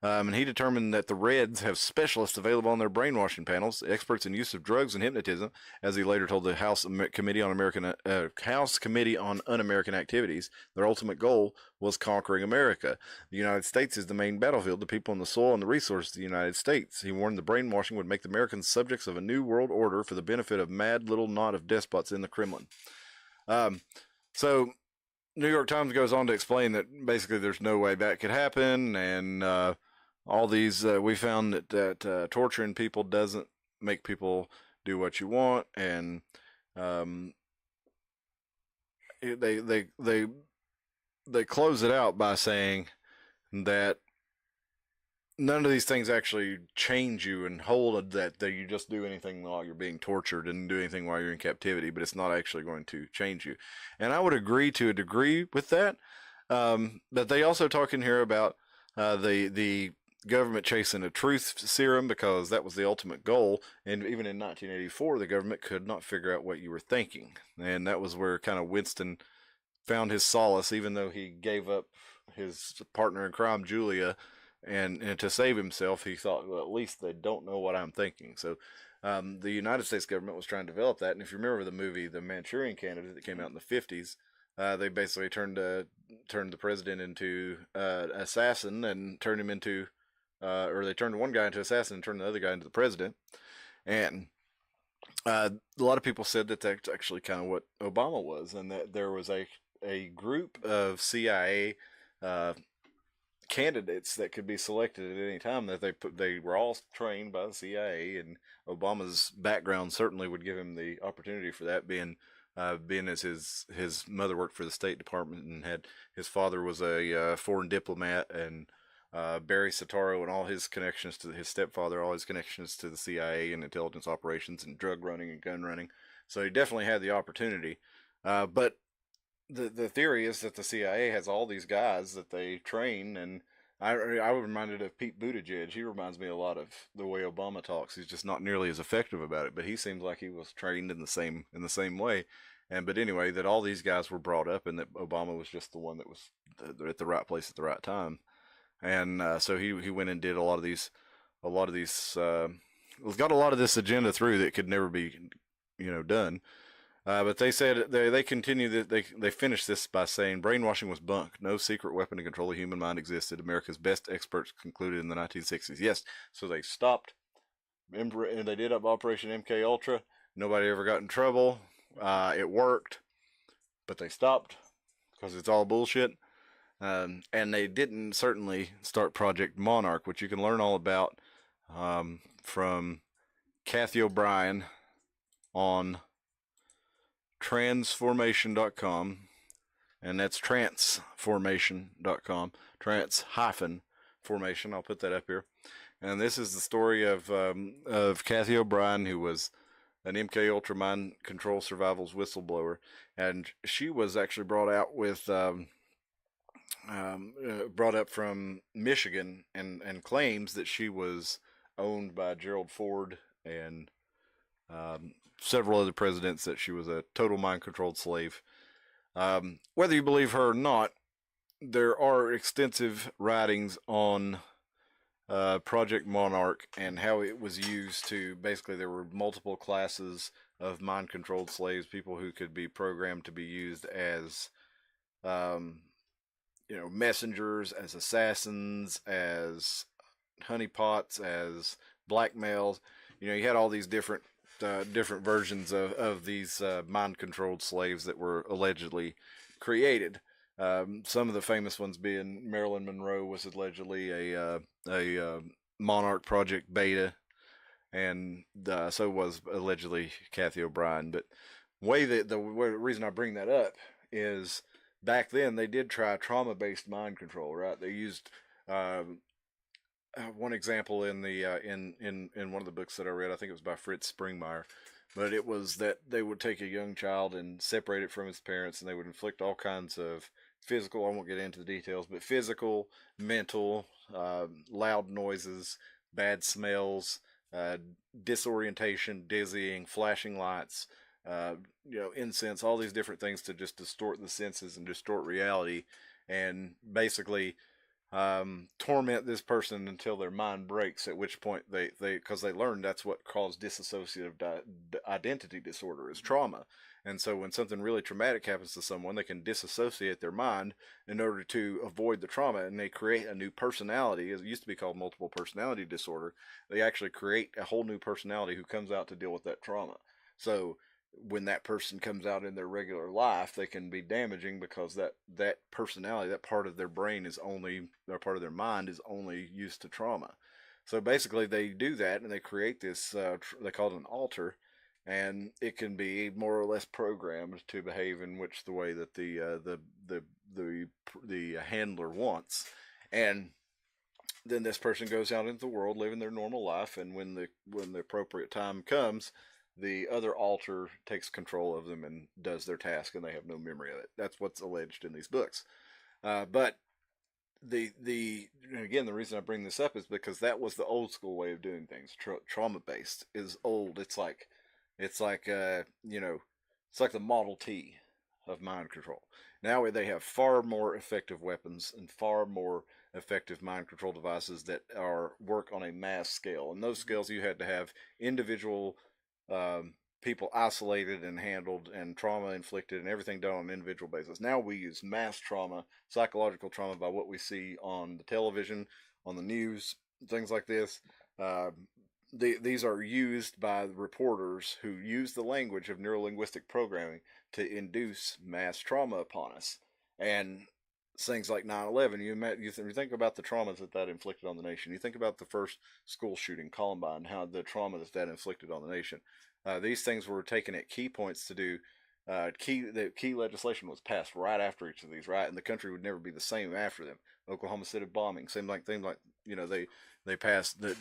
And he determined that the Reds have specialists available on their brainwashing panels, experts in use of drugs and hypnotism, as he later told the House Committee on Un-American Activities. Their ultimate goal was conquering America. The United States is the main battlefield, the people and the soil and the resources of the United States. He warned the brainwashing would make the Americans subjects of a new world order for the benefit of mad little knot of despots in the Kremlin. So New York Times goes on to explain that basically there's no way that could happen, and all these, we found that torturing people doesn't make people do what you want, and they close it out by saying that none of these things actually change you and hold that you just do anything while you're being tortured and do anything while you're in captivity, but it's not actually going to change you. And I would agree to a degree with that. But they also talk in here about the government chasing a truth serum, because that was the ultimate goal. And even in 1984, the government could not figure out what you were thinking. And that was where kind of Winston found his solace, even though he gave up his partner in crime, Julia, and to save himself, he thought, well, at least they don't know what I'm thinking. So the United States government was trying to develop that. And if you remember the movie The Manchurian Candidate that came out in the 50s, they basically turned the president into assassin, and turned him into or they turned one guy into assassin and turned the other guy into the president. And a lot of people said that that's actually kind of what Obama was, and that there was a group of CIA candidates that could be selected at any time, that they were all trained by the CIA, and Obama's background certainly would give him the opportunity for that, being as his mother worked for the State Department, and his father was a foreign diplomat, and Barry Soetoro and all his connections to his stepfather, all his connections to the CIA and intelligence operations and drug running and gun running. So he definitely had the opportunity. But the theory is that the CIA has all these guys that they train, and I was reminded of Pete Buttigieg. He reminds me a lot of the way Obama talks. He's just not nearly as effective about it, but he seems like he was trained in the same way. But anyway, that all these guys were brought up, and that Obama was just the one that was at the right place at the right time. And so he went and did a lot of these got a lot of this agenda through that could never be done. But they said they continue that they finished this by saying brainwashing was bunk. No secret weapon to control the human mind existed. America's best experts concluded in the 1960s. Yes, so they stopped, and they did up Operation MK Ultra. Nobody ever got in trouble. It worked, but they stopped because it's all bullshit. And they didn't certainly start Project Monarch, which you can learn all about from Kathy O'Brien on transformation.com, and that's transformation.com, trans-formation. I'll put that up here. And this is the story of Kathy O'Brien, who was an MK Ultra mind control survivals whistleblower, and she was actually brought out with brought up from Michigan, and claims that she was owned by Gerald Ford and several other presidents, that she was a total mind controlled slave. Whether you believe her or not, there are extensive writings on Project Monarch and how it was used to basically, there were multiple classes of mind controlled slaves, people who could be programmed to be used as messengers, as assassins, as honeypots, as blackmails. You had all these different versions of these mind controlled slaves that were allegedly created. Some of the famous ones being Marilyn Monroe was allegedly a Monarch Project Beta, and so was allegedly Kathy O'Brien. But the reason I bring that up is back then they did try trauma-based mind control. Right? They used one example in the in one of the books that I read. I think it was by Fritz Springmeier. But it was that they would take a young child and separate it from its parents, and they would inflict all kinds of physical, I won't get into the details, but physical, mental, loud noises, bad smells, disorientation, dizzying, flashing lights, incense, all these different things to just distort the senses and distort reality, and basically torment this person until their mind breaks, at which point they because they learned that's what caused dissociative identity disorder, is trauma. And so when something really traumatic happens to someone, they can disassociate their mind in order to avoid the trauma, and they create a new personality. It used to be called multiple personality disorder. They actually create a whole new personality who comes out to deal with that trauma. So when that person comes out in their regular life, they can be damaging because that personality, that part of their brain is only, that part of their mind is only used to trauma. So basically they do that, and they create this, they call it an alter, and it can be more or less programmed to behave in which the way that the handler wants. And then this person goes out into the world living their normal life, and when the appropriate time comes, the other alter takes control of them and does their task, and they have no memory of it. That's what's alleged in these books. But again, the reason I bring this up is because that was the old school way of doing things. Trauma based is old. It's like it's like the Model T of mind control. Now they have far more effective weapons and far more effective mind control devices that work on a mass scale. And those scales, you had to have individual people isolated and handled, and trauma inflicted, and everything done on an individual basis. Now we use mass trauma, psychological trauma, by what we see on the television, on the news, things like this. These are used by the reporters who use the language of neurolinguistic programming to induce mass trauma upon us. And things like 9/11, you think about the traumas that inflicted on the nation. You think about the first school shooting, Columbine, how the trauma that inflicted on the nation. These things were taken at key points to do. The key legislation was passed right after each of these, right? And the country would never be the same after them. Oklahoma City bombing, same like things like they passed the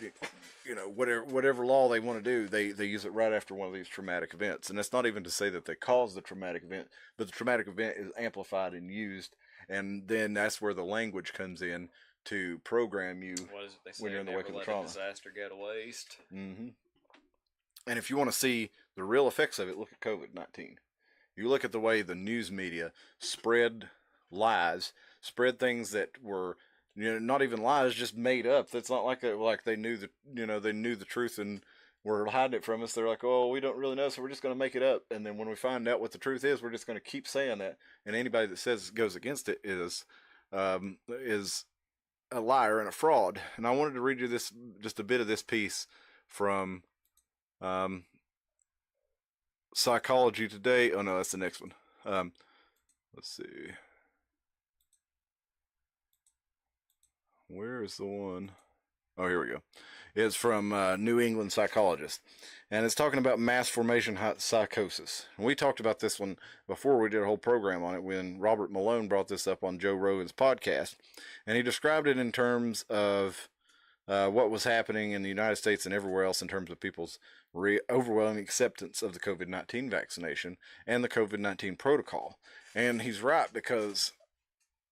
whatever law they want to do, they use it right after one of these traumatic events. And that's not even to say that they caused the traumatic event, but the traumatic event is amplified and used, and then that's where the language comes in to program you when you're in the wake of the trauma. Disaster go to waste. Mm-hmm. And if you want to see the real effects of it, look at COVID-19. You look at the way the news media spread lies, spread things that were, not even lies, just made up. That's not like they knew the truth, and were hiding it from us. They're like, oh, we don't really know, so we're just going to make it up. And then when we find out what the truth is, we're just going to keep saying that. And anybody that says goes against it is a liar and a fraud. And I wanted to read you this, just a bit of this piece from Psychology Today. Oh no, that's the next one. Let's see. Where is the one? Oh, here we go. It's from New England Psychologist, and it's talking about mass formation psychosis. And we talked about this one before. We did a whole program on it when Robert Malone brought this up on Joe Rogan's podcast, and he described it in terms of what was happening in the United States and everywhere else in terms of people's overwhelming acceptance of the COVID-19 vaccination and the COVID-19 protocol. And he's right, because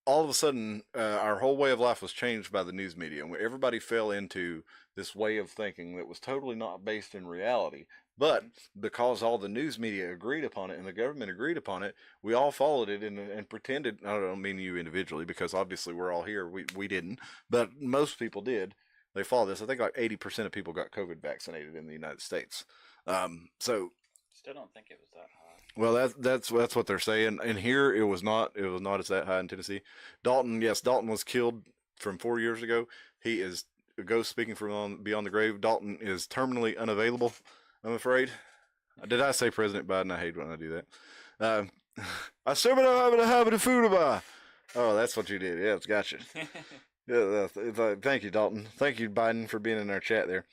all of a sudden, our whole way of life was changed by the news media, and everybody fell into this way of thinking that was totally not based in reality. But because all the news media agreed upon it and the government agreed upon it, we all followed it and pretended. I don't mean you individually, because obviously we're all here. We didn't, but most people did. They followed this. I think like 80% of people got COVID vaccinated in the United States. So Still don't think it was that high. well, that's what they're saying. And here it was not. It was not as that high in Tennessee. Dalton, yes, Dalton was killed from 4 years ago. He is a ghost speaking from beyond the grave. Dalton is terminally unavailable, I'm afraid. Did I say President Biden? I hate when I do that. I still don't have a habit of food to buy. Oh, that's what you did. Yeah, it's gotcha. Yeah, thank you, Dalton. Thank you, Biden, for being in our chat there.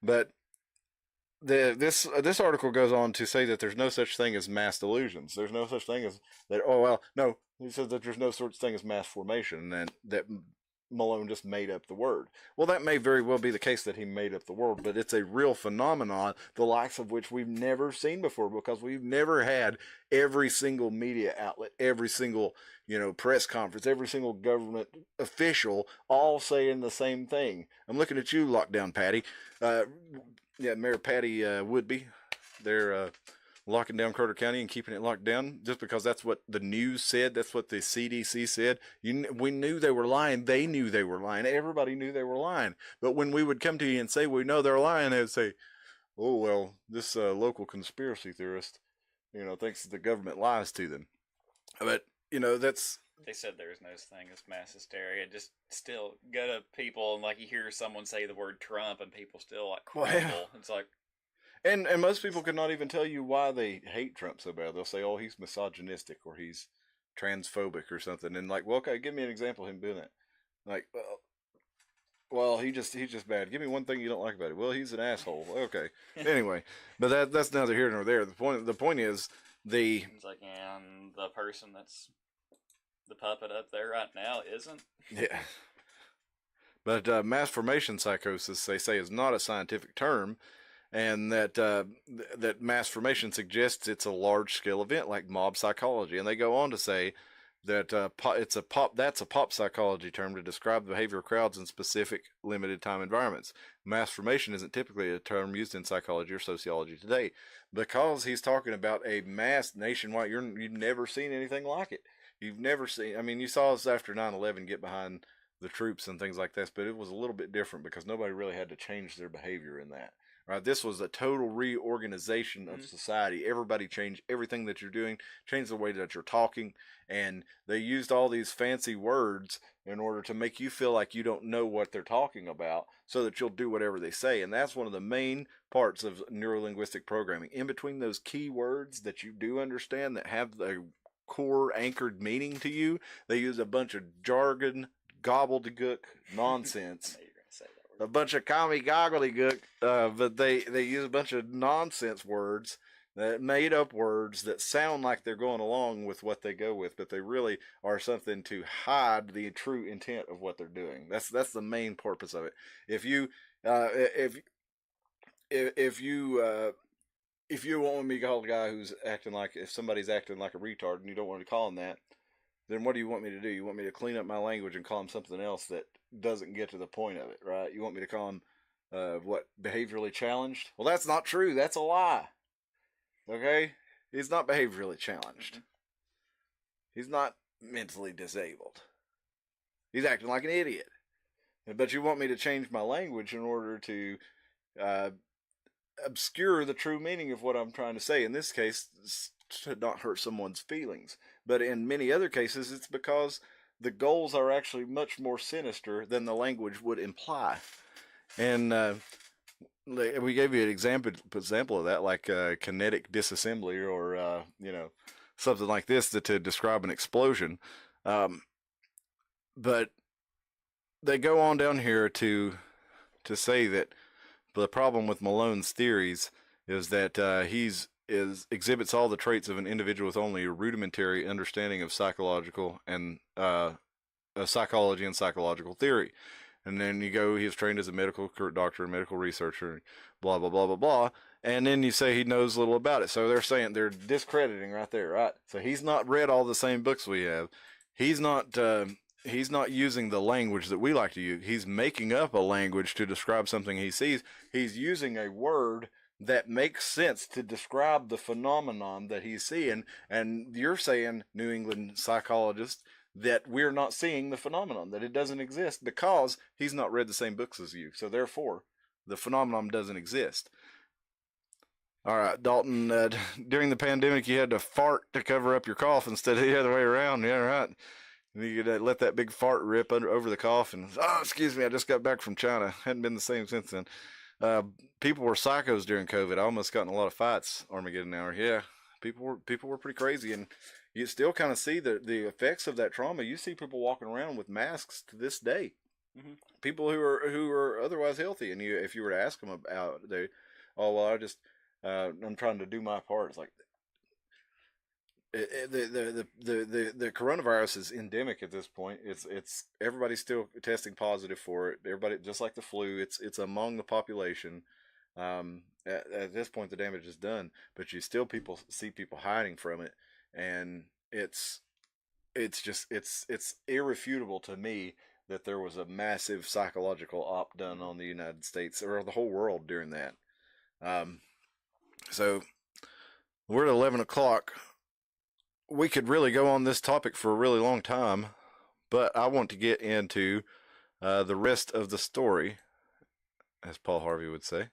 But this article goes on to say that there's no such thing as mass delusions. There's no such thing as that. Oh well, no. He says that there's no such thing as mass formation, and that Malone just made up the word. Well, that may very well be the case that he made up the word, but it's a real phenomenon, the likes of which we've never seen before, because we've never had every single media outlet, every single press conference, every single government official all saying the same thing. I'm looking at you, Lockdown Patty. Yeah, Mayor Patty Woodby. They're locking down Carter County and keeping it locked down just because that's what the news said. That's what the CDC said. We knew they were lying. They knew they were lying. Everybody knew they were lying. But when we would come to you and say, we know they're lying, they would say, oh, well, this local conspiracy theorist, thinks that the government lies to them. But, that's... They said there's no thing as mass hysteria. Just still go to people and you hear someone say the word Trump and people still crumble. Well, yeah. It's like, and most people could not even tell you why they hate Trump so bad. They'll say, oh, he's misogynistic or he's transphobic or something. And well, okay, give me an example of him doing it. Well, he's just bad. Give me one thing you don't like about it. Well, he's an asshole. Okay. Anyway, but that's neither here nor there. The point is it's like, and the person that's the puppet up there right now isn't. Yeah. But mass formation psychosis, they say, is not a scientific term, and that mass formation suggests it's a large scale event like mob psychology. And they go on to say that that's a pop psychology term to describe the behavior of crowds in specific limited time environments. Mass formation isn't typically a term used in psychology or sociology today, because he's talking about a mass nationwide. You've never seen anything like it. You've never seen. I mean, you saw us after 9/11 get behind the troops and things like this, but it was a little bit different because nobody really had to change their behavior in that. Right? This was a total reorganization of society. Everybody changed everything that you're doing, changed the way that you're talking, and they used all these fancy words in order to make you feel like you don't know what they're talking about so that you'll do whatever they say. And that's one of the main parts of neurolinguistic programming. In between those key words that you do understand that have the core anchored meaning to you, they use a bunch of jargon, gobbledygook nonsense. A bunch of commie gobbledygook, but they use a bunch of nonsense words, that made up words that sound like they're going along with what they go with, but they really are something to hide the true intent of what they're doing. That's the main purpose of it. If you want me to call a guy who's acting like, if somebody's acting like a retard and you don't want to call him that, then what do you want me to do? You want me to clean up my language and call him something else that doesn't get to the point of it, right? You want me to call him, behaviorally challenged? Well, that's not true. That's a lie. Okay? He's not behaviorally challenged. He's not mentally disabled. He's acting like an idiot. But you want me to change my language in order to obscure the true meaning of what I'm trying to say. In this case, to not hurt someone's feelings. But in many other cases, it's because the goals are actually much more sinister than the language would imply. And we gave you an example of that, like kinetic disassembly, or something like this to describe an explosion. But they go on down here to say that the problem with Malone's theories is that exhibits all the traits of an individual with only a rudimentary understanding of psychological and psychology and psychological theory. And then he was trained as a medical doctor, medical researcher, blah, blah, blah, blah, blah. And then you say he knows little about it. So they're discrediting right there, right? So he's not read all the same books we have. He's not using the language that we like to use. He's making up a language to describe something he sees. He's using a word that makes sense to describe the phenomenon that he's seeing. And you're saying, New England psychologist, that we're not seeing the phenomenon, that it doesn't exist because he's not read the same books as you. So therefore, the phenomenon doesn't exist. All right, Dalton, during the pandemic, you had to fart to cover up your cough instead of the other way around. Yeah, right. You could let that big fart rip over the cough and, excuse me, I just got back from China. Hadn't been the same since then. People were psychos during COVID. I almost got in a lot of fights, Armageddon hour. Yeah, people were pretty crazy, and you still kind of see the effects of that trauma. You see people walking around with masks to this day. Mm-hmm. People who are otherwise healthy, and if you were to ask them about, I'm trying to do my part. It's like the coronavirus is endemic at this point. It's everybody's still testing positive for it. Everybody, just like the flu, it's among the population. At this point, the damage is done, but you still see people hiding from it. And it's irrefutable to me that there was a massive psychological op done on the United States or the whole world during that. So we're at 11 o'clock. We could really go on this topic for a really long time, but I want to get into the rest of the story, as Paul Harvey would say.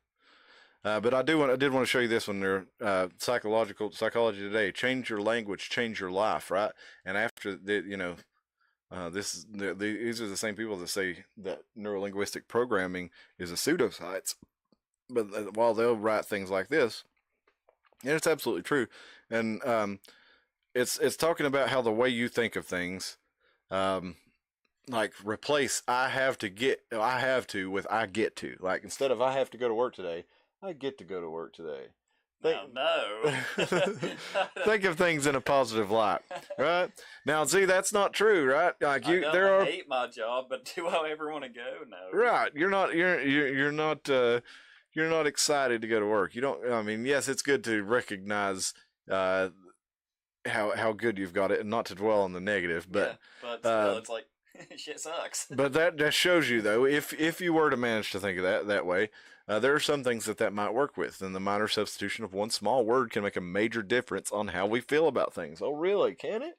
But I did want to show you this one there. Psychology Today. Change your language, change your life, right? And after these are the same people that say that neurolinguistic programming is a pseudoscience. But while they'll write things like this, and it's absolutely true. And it's talking about how the way you think of things, like replace I have to with I get to. Like instead of I have to go to work today, I get to go to work today. No. Think of things in a positive light, right? Now, see, that's not true, right? Like I hate my job, but do I ever want to go? No. Right. You're not excited to go to work. You don't. I mean, yes, it's good to recognize how good you've got it, and not to dwell on the negative. But but still, it's like shit sucks. But that shows you, though, if you were to manage to think of that way. There are some things that might work with, and the minor substitution of one small word can make a major difference on how we feel about things. Oh, really? Can it?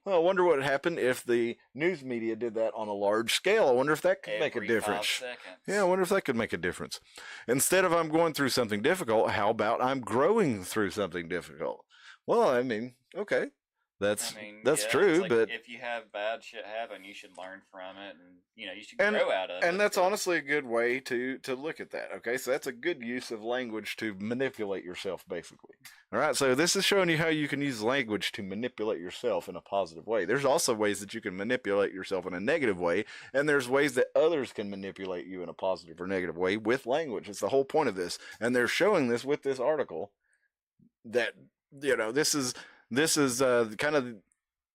Well, I wonder what would happen if the news media did that on a large scale. I wonder if that could make a difference. 5 seconds. Yeah, I wonder if that could make a difference. Instead of I'm going through something difficult, how about I'm growing through something difficult? Well, I mean, okay. That's true, like but if you have bad shit happen, you should learn from it, and you should grow out of it. And that's honestly a good way to look at that. Okay, so that's a good use of language to manipulate yourself, basically. All right, so this is showing you how you can use language to manipulate yourself in a positive way. There's also ways that you can manipulate yourself in a negative way, and there's ways that others can manipulate you in a positive or negative way with language. It's the whole point of this, and they're showing this with this article. That this is kind of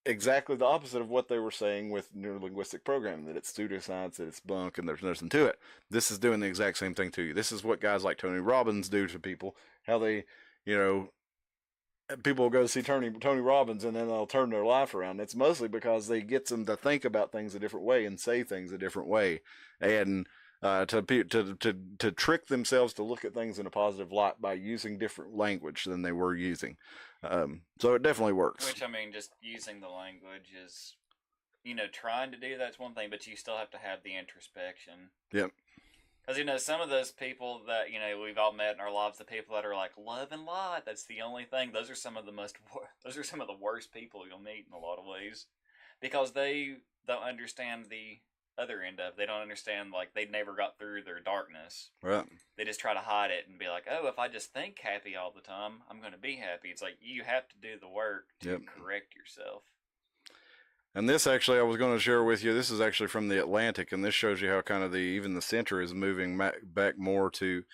exactly the opposite of what they were saying with neurolinguistic programming, that it's pseudoscience, that it's bunk, and there's nothing to it. This is doing the exact same thing to you. This is what guys like Tony Robbins do to people, how they, people will go see Tony Robbins and then they'll turn their life around. It's mostly because they get them to think about things a different way and say things a different way, and to trick themselves to look at things in a positive light by using different language than they were using. So it definitely works. Which, just using the language is, trying to do that's one thing, but you still have to have the introspection. Yep. Because, some of those people that, we've all met in our lives, the people that are like, love and light, that's the only thing. Those are some of the worst people you'll meet in a lot of ways. Because they don't understand the other end of it. They don't understand, like, they never got through their darkness. Right. They just try to hide it and be like, oh, if I just think happy all the time, I'm going to be happy. It's like, you have to do the work to correct yourself. And this actually, I was going to share with you. This is actually from the Atlantic, and this shows you how kind of even the center is moving back more to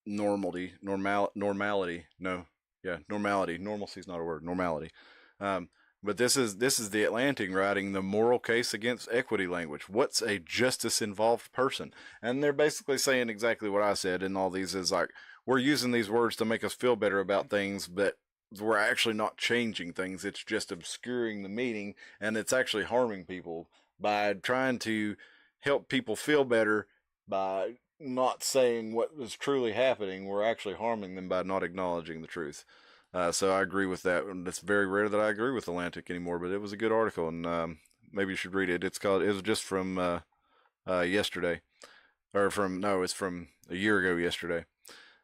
normality. Normality. Normalcy is not a word. Normality. But this is the Atlantic writing the moral case against equity language. What's a justice-involved person? And they're basically saying exactly what I said in all these is like, we're using these words to make us feel better about things, but we're actually not changing things. It's just obscuring the meaning, and it's actually harming people by trying to help people feel better by not saying what is truly happening. We're actually harming them by not acknowledging the truth. So I agree with that. And it's very rare that I agree with Atlantic anymore, but it was a good article, and maybe you should read it. It was just from yesterday, it's from a year ago yesterday.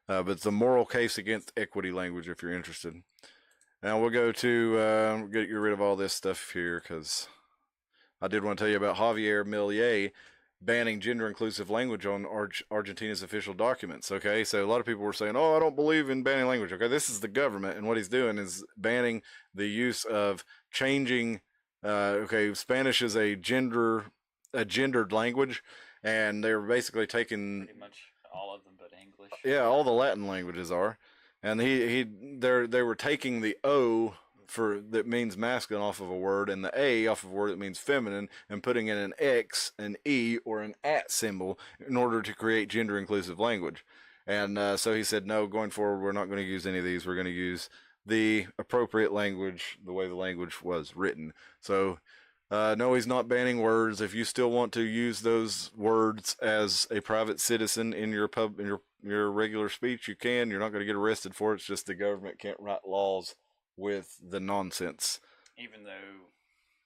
But it's the moral case against equity language if you're interested. Now we'll go to get rid of all this stuff here because I did want to tell you about Javier Milei banning gender-inclusive language on Argentina's official documents. Okay, so a lot of people were saying, "Oh, I don't believe in banning language." Okay, this is the government, and what he's doing is banning the use of changing. Spanish is a gendered language, and they're basically taking pretty much all of them, but English. Yeah, all the Latin languages are, and they were taking the O that means masculine off of a word and the A off of a word that means feminine and putting in an X, an E, or an at symbol in order to create gender inclusive language. And so he said, no, going forward, we're not going to use any of these. We're going to use the appropriate language, the way the language was written. So no, he's not banning words. If you still want to use those words as a private citizen in your regular speech, you can. You're not going to get arrested for it. It's just the government can't write laws with the nonsense. Even though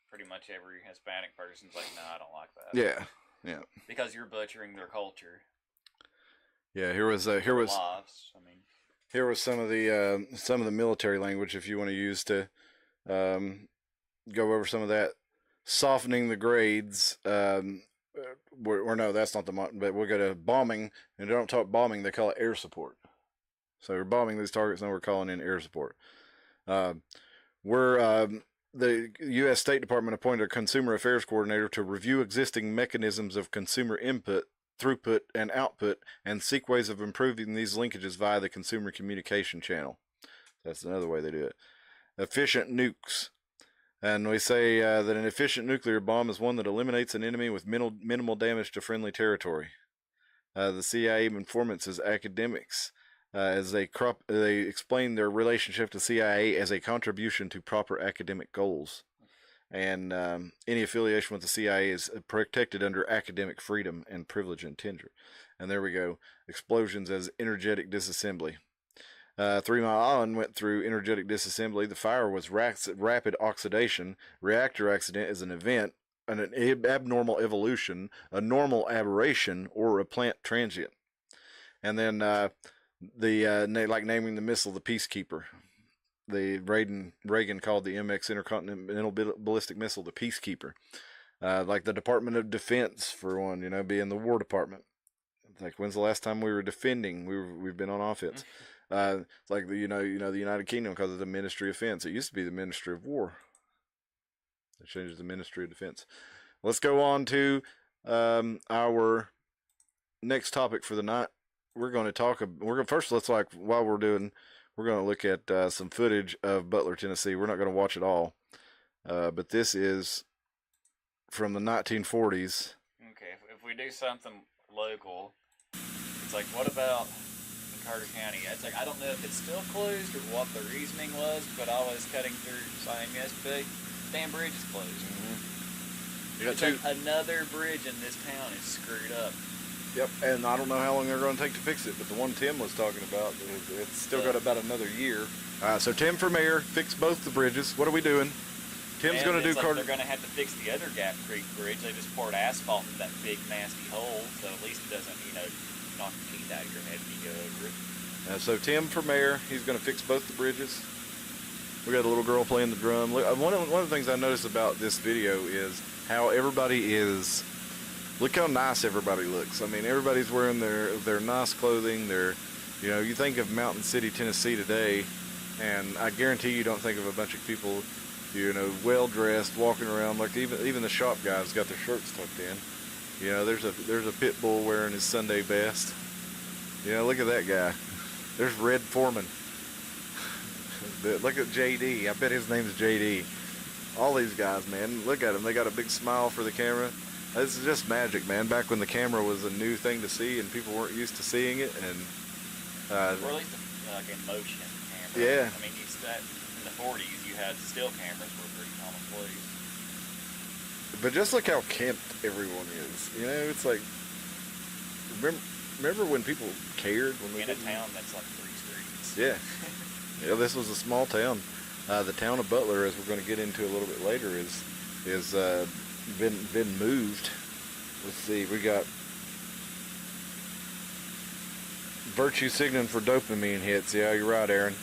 pretty much every Hispanic person's like, no, I don't like that. Yeah. Because you're butchering their culture. Yeah, here was lives. Here was some of the military language if you want to use to go over some of that. Softening the grades. No, that's not but we'll go to bombing, and they don't talk bombing. They call it air support. So we're bombing these targets, and we're calling in air support. The U.S. State Department appointed a consumer affairs coordinator to review existing mechanisms of consumer input, throughput, and output, and seek ways of improving these linkages via the consumer communication channel. That's another way they do it. Efficient nukes. And we say that an efficient nuclear bomb is one that eliminates an enemy with minimal damage to friendly territory. The CIA informants as academics. As they explain their relationship to CIA as a contribution to proper academic goals. And any affiliation with the CIA is protected under academic freedom and privilege and tenure. And there we go. Explosions as energetic disassembly. 3 Mile Island went through energetic disassembly. The fire was rapid oxidation. Reactor accident is an event, an abnormal evolution, a normal aberration, or a plant transient. And then like naming the missile the Peacekeeper. Reagan called the MX Intercontinental Ballistic Missile the Peacekeeper. Like the Department of Defense, for one, being the War Department. Like, when's the last time we were defending? We've been on offense. Like the United Kingdom calls it the Ministry of Defense. It used to be the Ministry of War. They changed it to the Ministry of Defense. Let's go on to our next topic for the night. We're going to talk. While we're going to look at some footage of Butler, Tennessee. We're not going to watch it all, but this is from the 1940s. Okay, if we do something local, it's like, what about in Carter County? It's like, I don't know if it's still closed or what the reasoning was, but I was cutting through Siam yesterday. Damn bridge is closed. Mm-hmm. It's like another bridge in this town is screwed up. Yep, and I don't know how long they're going to take to fix it, but the one Tim was talking about, it's still got about another year. So Tim for mayor, fix both the bridges. What are we doing? Tim's And gonna do it's like car. they're going to have to fix the other Gap Creek Bridge. They just poured asphalt in that big nasty hole, so at least it doesn't, knock the teeth out of your head when you go over it. So Tim for mayor, he's gonna fix both the bridges. We got a little girl playing the drum. Look, one of the things I noticed about this video is how everybody is. Look how nice everybody looks. I mean, everybody's wearing their nice clothing. You think of Mountain City, Tennessee today, and I guarantee you don't think of a bunch of people, well dressed, walking around like even the shop guys got their shirts tucked in. There's a pit bull wearing his Sunday best. Look at that guy. There's Red Foreman. Look at JD. I bet his name's JD. All these guys, man, look at them. They got a big smile for the camera. This is just magic, man. Back when the camera was a new thing to see and people weren't used to seeing it, and Or at least like in motion camera. Yeah. I mean, in the 40s, you had still cameras were pretty commonplace. but just look how kempt everyone is. It's like remember when people cared when we In a didn't- town that's like 3 streets. Yeah. Yeah, this was a small town. The town of Butler, as we're going to get into a little bit later, is been moved. Let's see, we got virtue signaling for dopamine hits. Yeah, you're right, Aaron.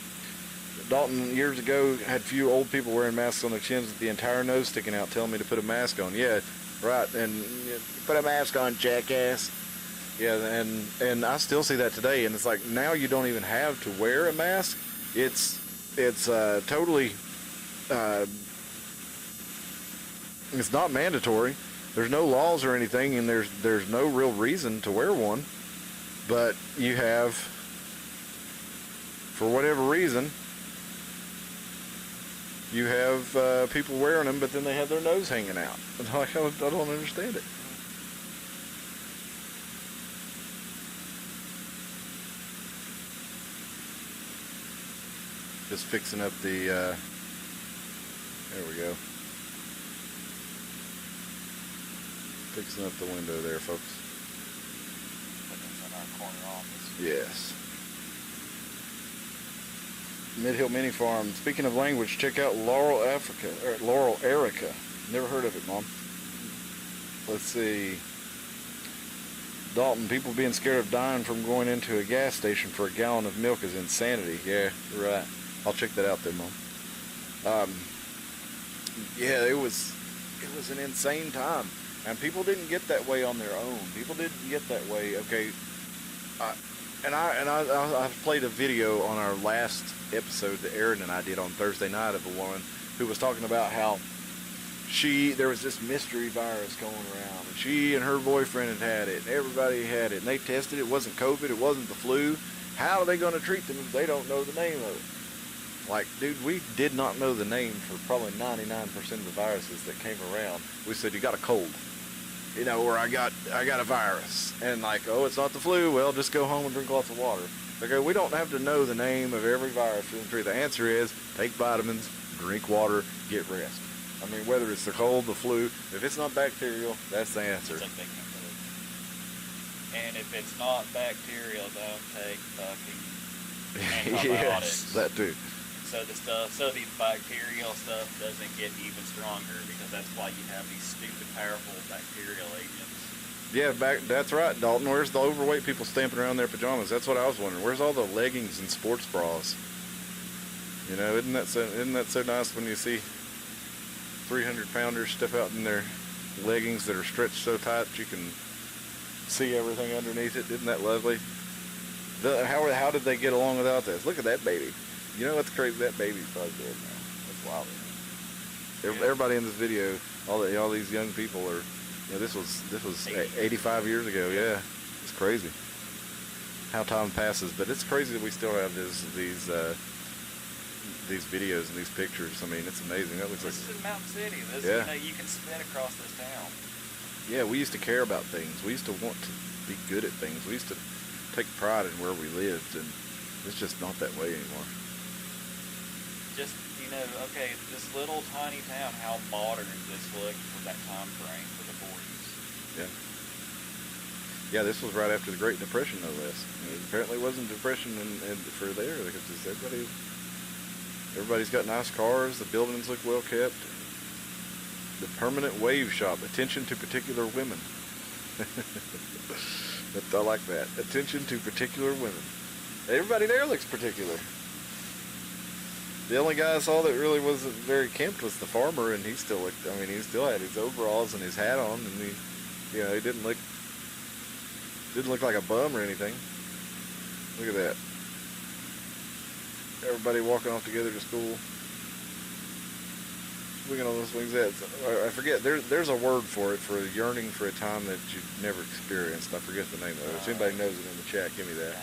Dalton years ago had few old people wearing masks on their chins with the entire nose sticking out, telling me to put a mask on. Yeah, right. And put a mask on, jackass. Yeah, and I still see that today. And it's like now you don't even have to wear a mask. It's totally. It's not mandatory. There's no laws or anything, and there's no real reason to wear one. But you have, for whatever reason, you have people wearing them, but then they have their nose hanging out. And I don't understand it. Just fixing up the, there we go. Fixing up the window there, folks. In our corner office. Yes. Mid-Hill Mini Farm. Speaking of language, check out Laurel Erica. Never heard of it, Mom. Let's see. Dalton, people being scared of dying from going into a gas station for a gallon of milk is insanity. Yeah, you're right. I'll check that out then, Mom. Yeah, it was an insane time. And people didn't get that way on their own. People didn't get that way. Okay, I played a video on our last episode that Aaron and I did on Thursday night of a woman who was talking about how there was this mystery virus going around, and she and her boyfriend had it, and everybody had it, and they tested it. It wasn't COVID. It wasn't the flu. How are they going to treat them if they don't know the name of it? Like, dude, we did not know the name for probably 99% of the viruses that came around. We said, you got a cold. Or I got a virus. And like, oh, it's not the flu. Well, just go home and drink lots of water. Okay, we don't have to know the name of every virus for them to treat. The answer is take vitamins, drink water, get rest. I mean, whether it's the cold, the flu, if it's not bacterial, that's the answer. It's like they can't do it. And if it's not bacterial, don't take fucking antibiotics. Yes, that too. So the bacterial stuff doesn't get even stronger, because that's why you have these stupid powerful bacterial agents. Yeah, that's right, Dalton. Where's the overweight people stamping around their pajamas? That's what I was wondering. Where's all the leggings and sports bras? Isn't that so nice when you see 300-pounders step out in their leggings that are stretched so tight that you can see everything underneath it? Isn't that lovely? How did they get along without this? Look at that baby. You know what's crazy? That baby's probably dead now. That's wild. Everybody in this video, all these young people are. This was 85 years ago. Yeah, it's crazy how time passes. But it's crazy that we still have these videos and these pictures. I mean, it's amazing. That looks This is in Mountain City. You can spin across this town. Yeah, we used to care about things. We used to want to be good at things. We used to take pride in where we lived, and it's just not that way anymore. Just, okay, this little tiny town, how modern this looked for that time frame for the 40s. Yeah. Yeah, this was right after the Great Depression, no less. It apparently wasn't depression for there, because everybody's got nice cars, the buildings look well kept. The permanent wave shop. Attention to particular women. I like that. Attention to particular women. Everybody there looks particular. The only guy I saw that really wasn't very kempt was the farmer, and he still looked. I mean, he still had his overalls and his hat on, and he didn't look like a bum or anything. Look at that. Everybody walking off together to school. Looking at all those things. I forget. There's a word for it, for yearning for a time that you've never experienced. I forget the name of it. If anybody knows it in the chat, give me that.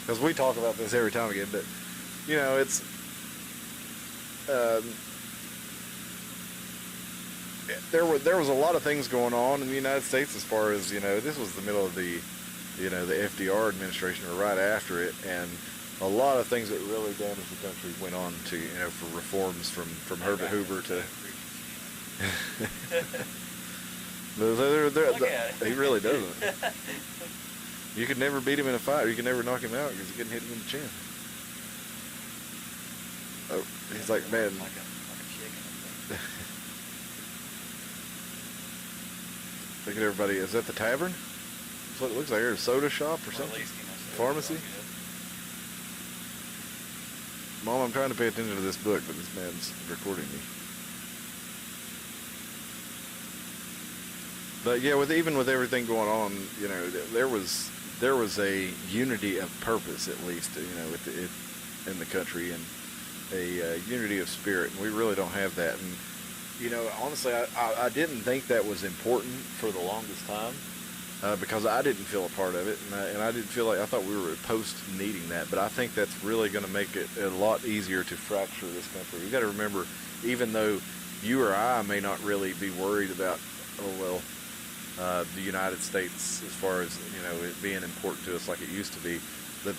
Because we talk about this every time again. But it's. There was a lot of things going on in the United States as far as this was the middle of the the FDR administration or right after it, and a lot of things that really damaged the country went on to for reforms from Herbert Hoover to he really doesn't. You could never beat him in a fight, or you could never knock him out because you couldn't hit him in the chin. Oh, he's like, man. Like a chicken. Look at everybody. Is that the tavern? That's what it looks like. Or a soda shop or something? Pharmacy? Mom, I'm trying to pay attention to this book, but this man's recording me. But yeah, even with everything going on, there was a unity of purpose, at least, in the country, and a unity of spirit, and we really don't have that. And honestly, I didn't think that was important for the longest time, because I didn't feel a part of it, and I didn't feel like, I thought we were post needing that. But I think that's really going to make it a lot easier to fracture this country. You got to remember, even though you or I may not really be worried about, the United States as far as it being important to us like it used to be, but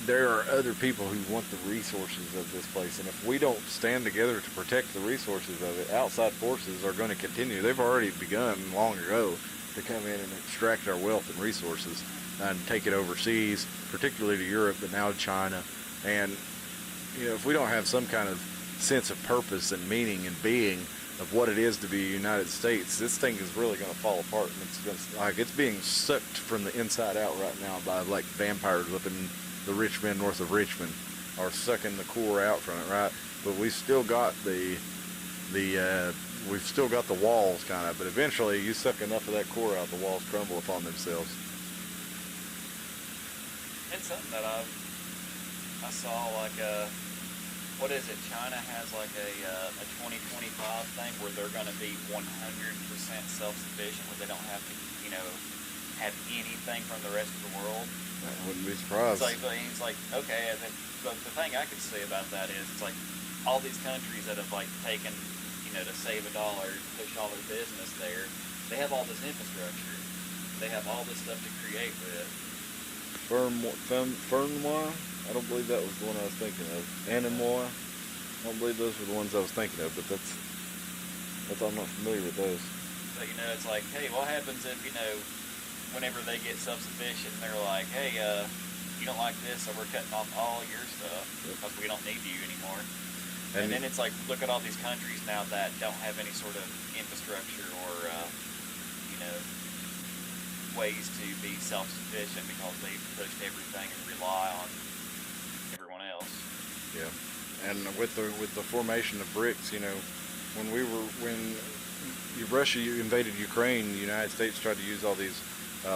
there are other people who want the resources of this place, and if we don't stand together to protect the resources of it, outside forces are going to continue. They've already begun long ago to come in and extract our wealth and resources and take it overseas, particularly to Europe, but now to China. And if we don't have some kind of sense of purpose and meaning and being of what it is to be a United States, this thing is really going to fall apart, and it's being sucked from the inside out right now by like vampires up in the Richmond, north of Richmond, are sucking the core out from it, right? But we've still got we've still got the walls kind of, but eventually you suck enough of that core out, the walls crumble upon themselves. It's something that I saw, like what is it? China has like a 2025 thing where they're going to be 100% self-sufficient, where they don't have to, have anything from the rest of the world. I wouldn't be surprised. It's like okay, and then, but the thing I could say about that is, it's like all these countries that have like taken, to save $1, push all their business there, they have all this infrastructure. They have all this stuff to create with. Fermois? I don't believe that was the one I was thinking of. Anemois? I don't believe those were the ones I was thinking of, but that's I'm not familiar with those. So, it's like, hey, what happens if, whenever they get self-sufficient, they're like, hey, you don't like this, so we're cutting off all your stuff because we don't need you anymore. And then it's like, look at all these countries now that don't have any sort of infrastructure or, ways to be self-sufficient because they've pushed everything and rely on everyone else. Yeah, and with the formation of BRICS, when Russia invaded Ukraine, the United States tried to use all these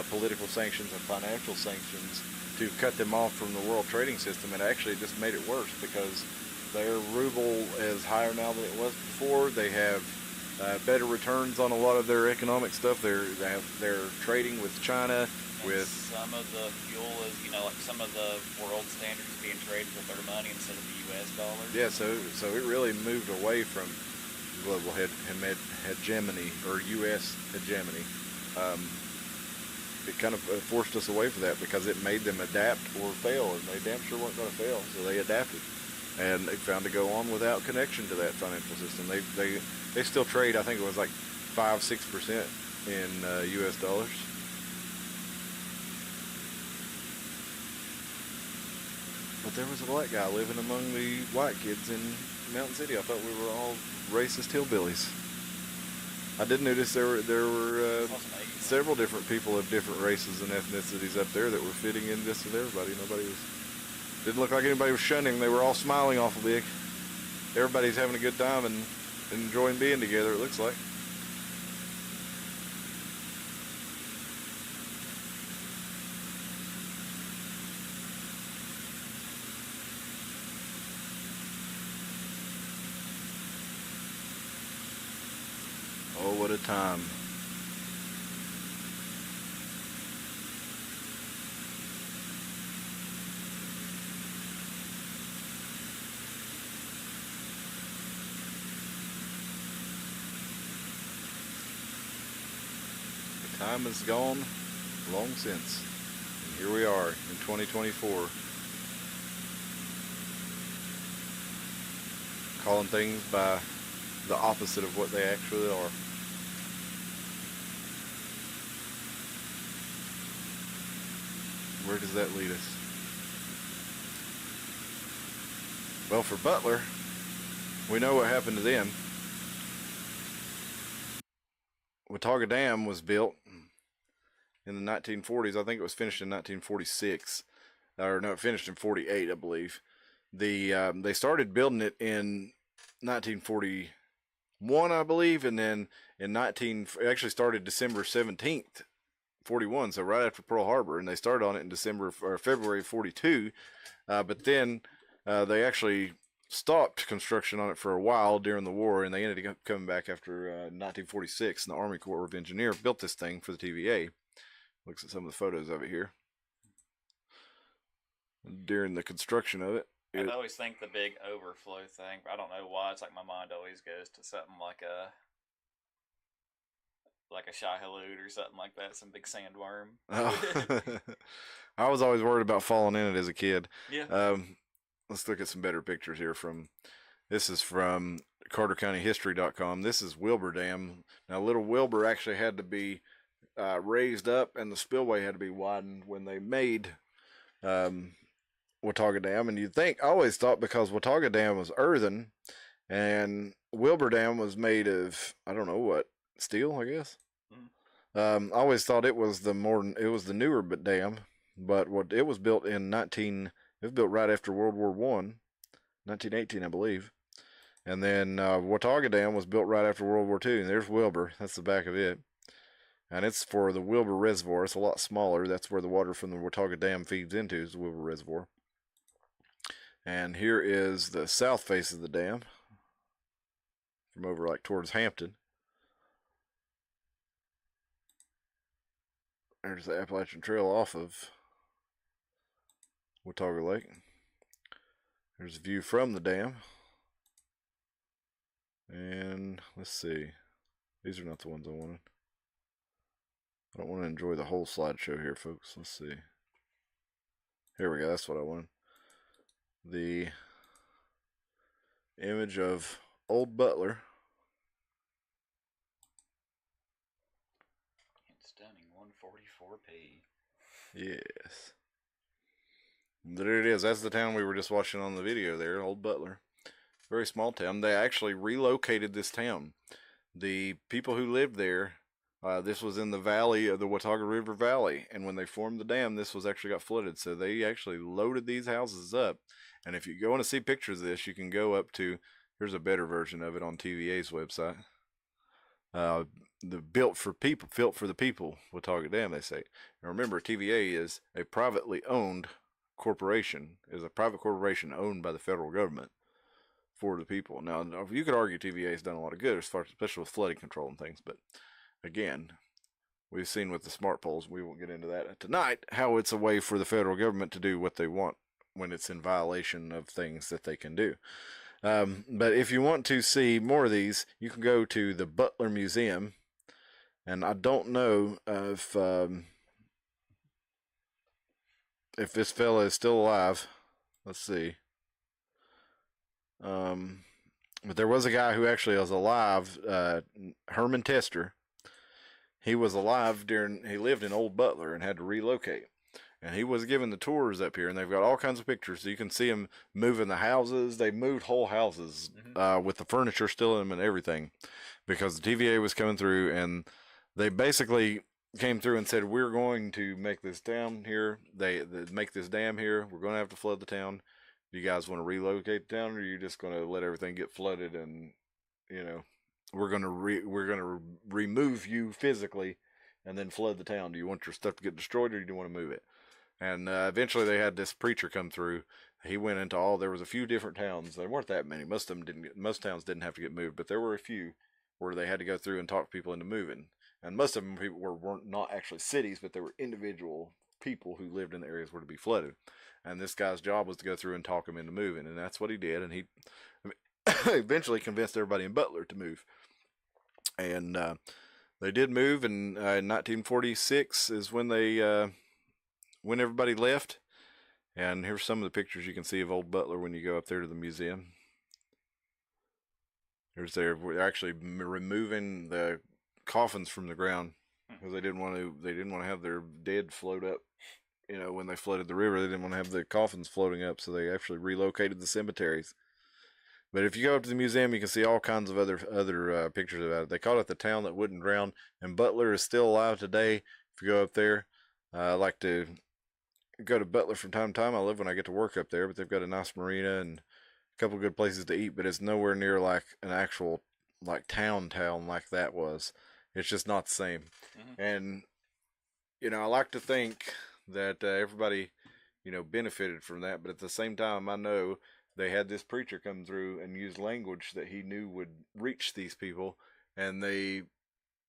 political sanctions and financial sanctions to cut them off from the world trading system, and actually it just made it worse because their ruble is higher now than it was before. They have better returns on a lot of their economic stuff. They're trading with China, with some of the fuel is like some of the world standards being traded with their money instead of the U.S. dollar. Yeah, so it really moved away from global hegemony or U.S. hegemony. It kind of forced us away from that because it made them adapt or fail, and they damn sure weren't going to fail, so they adapted. And they found to go on without connection to that financial system. They still trade, I think it was like 5-6% in U.S. dollars. But there was a black guy living among the white kids in Mountain City. I thought we were all racist hillbillies. I did notice there were Saw some Asian several different people of different races and ethnicities up there that were fitting in just with everybody. Nobody was didn't look like anybody was shunning. They were all smiling awful big. Everybody's having a good time and enjoying being together. It looks like. Oh, what a time. The time is gone long since. And here we are in 2024. Calling things by the opposite of what they actually are. Where does that lead us? Well, for Butler, we know what happened to them. Watauga Dam was built in the 1940s. I think it was finished in 1946. Or no, it finished in 48, I believe. They started building it in 1941, I believe, and then it actually started December 17th, 41, so right after Pearl Harbor, and they started on it in December or February 42, but then they actually stopped construction on it for a while during the war, and they ended up coming back after 1946, and the Army Corps of Engineers built this thing for the TVA. Looks at some of the photos of it here during the construction of it. I always think the big overflow thing. I don't know why. It's like my mind always goes to something like a Shai-Hulud or something like that, some big sandworm. Oh. I was always worried about falling in it as a kid. Yeah. Let's look at some better pictures here. This is from CarterCountyHistory.com. This is Wilbur Dam. Now, Little Wilbur actually had to be raised up, and the spillway had to be widened when they made Watauga Dam. And you'd think, I always thought because Watauga Dam was earthen, and Wilbur Dam was made of, I don't know what, steel, I guess. I always thought it was the newer dam, but it was built it was built right after World War I, 1918, I believe. And then Watauga Dam was built right after World War II, and there's Wilbur. That's the back of it. And it's for the Wilbur Reservoir. It's a lot smaller. That's where the water from the Watauga Dam feeds into, is the Wilbur Reservoir. And here is the south face of the dam from over like towards Hampton. There's the Appalachian Trail off of Watauga Lake. There's a view from the dam. And let's see. These are not the ones I wanted. I don't want to enjoy the whole slideshow here, folks. Let's see. Here we go. That's what I wanted. The image of Old Butler. It's stunning, 144p. Yes. There it is. That's the town we were just watching on the video there, Old Butler. Very small town. They actually relocated this town. The people who lived there, this was in the valley of the Watauga River Valley, and when they formed the dam, this was actually got flooded. So they actually loaded these houses up. And if you go want to see pictures of this, you can go up to, here's a better version of it on TVA's website. The built for the people, Watauga Dam, they say. And remember, TVA is a privately owned corporation, is a private corporation owned by the federal government for the people. Now, you could argue TVA has done a lot of good, especially with flooding control and things, but again, we've seen with the smart poles, we won't get into that tonight, how it's a way for the federal government to do what they want when it's in violation of things that they can do. But if you want to see more of these, you can go to the Butler Museum, and I don't know if this fella is still alive. Let's see. But there was a guy who actually was alive, Herman Tester. He was alive he lived in Old Butler and had to relocate. And he was giving the tours up here, and they've got all kinds of pictures. So you can see them moving the houses. They moved whole houses with the furniture still in them and everything, because the TVA was coming through, and they basically came through and said, "We're going to make this dam here. They make this dam here. We're going to have to flood the town. Do you guys want to relocate the town, or are you just going to let everything get flooded and we're going to remove you physically and then flood the town? Do you want your stuff to get destroyed, or do you want to move it?" And eventually they had this preacher come through. He went into there was a few different towns. There weren't that many. Most towns didn't have to get moved, but there were a few where they had to go through and talk people into moving. And most of them weren't not actually cities, but they were individual people who lived in the areas where to be flooded. And this guy's job was to go through and talk them into moving, and that's what he did. And he eventually convinced everybody in Butler to move. And they did move, and in 1946 is when when everybody left. And here's some of the pictures you can see of old Butler when you go up there to the museum. They're actually removing the coffins from the ground because they didn't want to have their dead float up. When they flooded the river, they didn't want to have the coffins floating up, so they actually relocated the cemeteries. But if you go up to the museum, you can see all kinds of other pictures about it. They call it the town that wouldn't drown, and Butler is still alive today. If you go up there, I like to go to Butler from time to time. I love when I get to work up there, but they've got a nice marina and a couple good places to eat, but it's nowhere near like an actual town like that was. It's just not the same. And I like to think that everybody benefited from that, but at the same time, I know they had this preacher come through and use language that he knew would reach these people, and they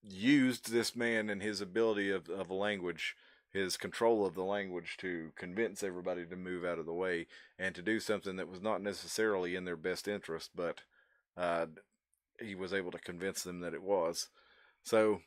used this man and his ability of a language, his control of the language, to convince everybody to move out of the way and to do something that was not necessarily in their best interest, but he was able to convince them that it was. So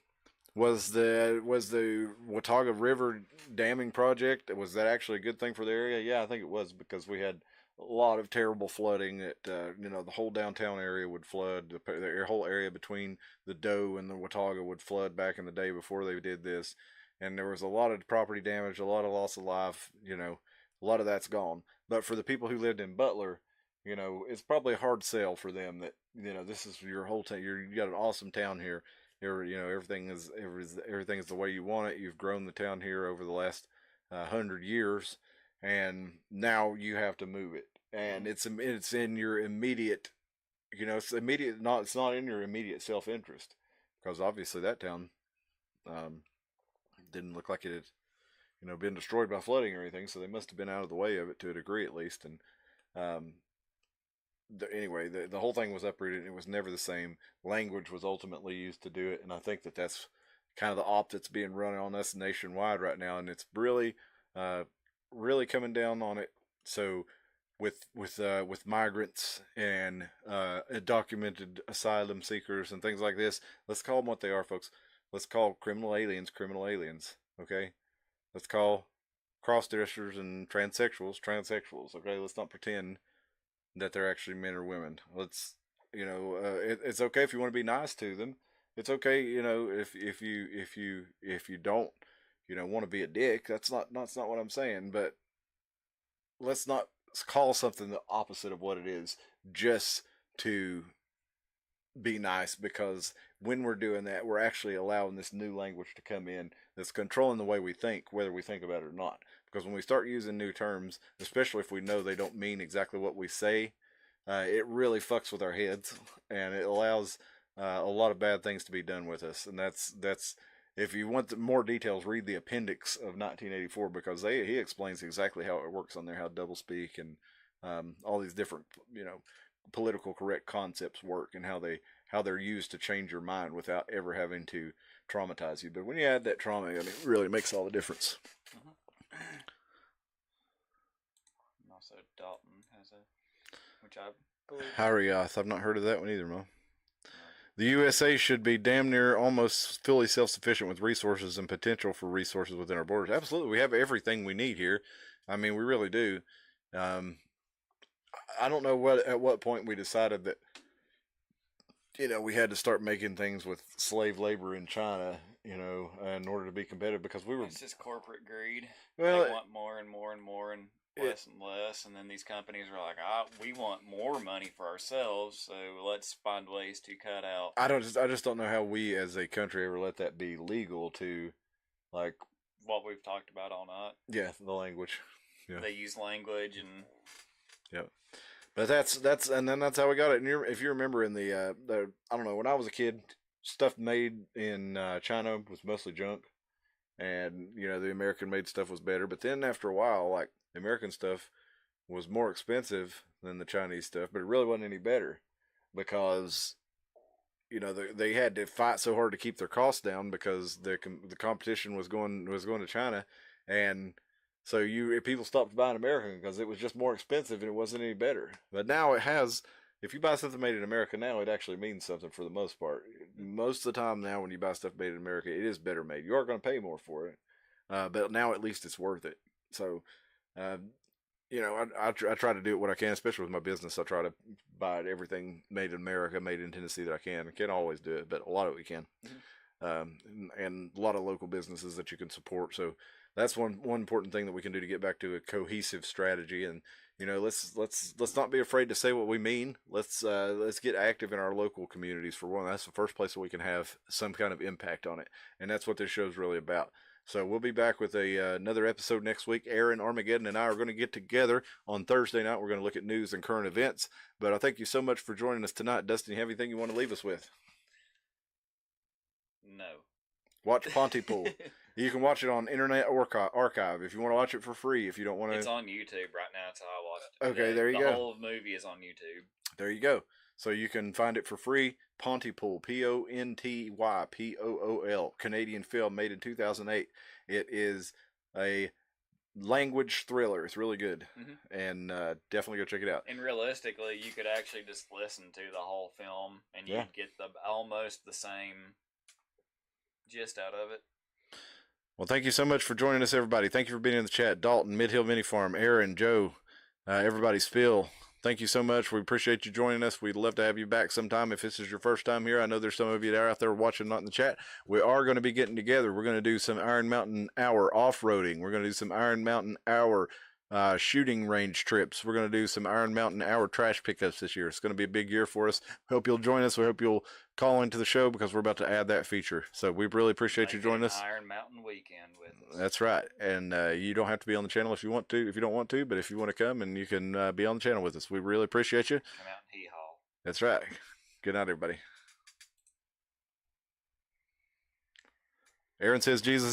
was the Watauga River damming project, was that actually a good thing for the area? Yeah, I think it was, because we had a lot of terrible flooding. That the whole downtown area would flood. The whole area between the Doe and the Watauga would flood back in the day before they did this. And there was a lot of property damage, a lot of loss of life. A lot of that's gone. But for the people who lived in Butler, it's probably a hard sell for them that this is your whole town. You got an awesome town here. Everything is the way you want it. You've grown the town here over the last 100 years, and now you have to move it. And it's in your immediate, it's immediate. It's not in your immediate self-interest, because obviously that town didn't look like it had been destroyed by flooding or anything, so they must have been out of the way of it to a degree at least. And anyway, the whole thing was uprooted, and it was never the same. Language was ultimately used to do it, and I think that's kind of the op that's being run on us nationwide right now, and it's really coming down on it. So with migrants and undocumented asylum seekers and things like this, let's call them what they are, folks. Let's call criminal aliens, okay? Let's call cross-dressers and transsexuals, okay? Let's not pretend that they're actually men or women. Let's, it's okay if you want to be nice to them. It's okay, if you don't, want to be a dick. That's not what I'm saying. But let's not call something the opposite of what it is just to be nice, because when we're doing that, we're actually allowing this new language to come in that's controlling the way we think, whether we think about it or not. Because when we start using new terms, especially if we know they don't mean exactly what we say, it really fucks with our heads, and it allows a lot of bad things to be done with us. And that's if you want more details, read the appendix of 1984, because he explains exactly how it works on there, how doublespeak and all these different political correct concepts work, and how they're used to change your mind without ever having to traumatize you. But when you add that trauma, it really makes all the difference. And also Dalton has which I believe. Harriath, I've not heard of that one either, Mo. The USA should be damn near almost fully self-sufficient with resources and potential for resources within our borders. Absolutely, we have everything we need here. I mean, we really do. I don't know at what point we decided that we had to start making things with slave labor in China you know, in order to be competitive because we were. It's just corporate greed. Well, They want more and more and more and less and less, and then these companies are like, we want more money for ourselves, so let's find ways to cut out. I just don't know how we as a country ever let that be legal to, like, What we've talked about all night. yeah, the language. Yeah. They use language and. Yep. But that's and then that's how we got it. And if you remember in the I don't know, when I was a kid, stuff made in China was mostly junk, and you know the American made stuff was better. But then after a while, like the American stuff was more expensive than the Chinese stuff, but it really wasn't any better because you know they had to fight so hard to keep their costs down because the competition was going to China, and so people stopped buying American because it was just more expensive and it wasn't any better. But now it has. If you buy something made in America now, it actually means something for the most part. Most of the time now, when you buy stuff made in America, it is better made. You are going to pay more for it, but now at least it's worth it. So, you know, I try to do what I can, especially with my business. I try to buy everything made in America, made in Tennessee that I can. I can't always do it, but a lot of it we can. And a lot of local businesses that you can support. So that's one important thing that we can do to get back to a cohesive strategy. And you know, let's not be afraid to say what we mean. Let's get active in our local communities for one. That's the first place that we can have some kind of impact on it, and that's what this show is really about. So we'll be back with another episode next week. Aaron, Armageddon, and I are going to get together on Thursday night. We're going to look at news and current events. But I thank you so much for joining us tonight. Dustin, you have anything you want to leave us with? No. Watch Pontypool. You can watch it on Internet Archive if you want to watch it for free. If you don't want to, it's on YouTube right now. That's how I watched it. Okay, there you go. The whole movie is on YouTube. There you go. So you can find it for free. Pontypool, Pontypool, Canadian film made in 2008. It is a language thriller. It's really good, and definitely go check it out. And realistically, you could actually just listen to the whole film, and you'd get almost the same gist out of it. Well, thank you so much for joining us, everybody. Thank you for being in the chat. Dalton, Midhill Mini Farm, Aaron, Joe, everybody's Phil. Thank you so much. We appreciate you joining us. We'd love to have you back sometime if this is your first time here. I know there's some of you that are out there watching, not in the chat. We are going to be getting together. We're going to do some Iron Mountain Hour off-roading. We're going to do some Iron Mountain Hour shooting range trips. We're going to do some Iron Mountain Hour trash pickups this year. It's going to be a big year for us. Hope you'll join us. We hope you'll call into the show because we're about to add that feature. So we really appreciate you joining us. Iron Mountain weekend with us. That's right. And you don't have to be on the channel if you want to, if you don't want to, but if you want to come and you can be on the channel with us. We really appreciate you. Come out and hee-haw. That's right. Good night, everybody. Aaron says Jesus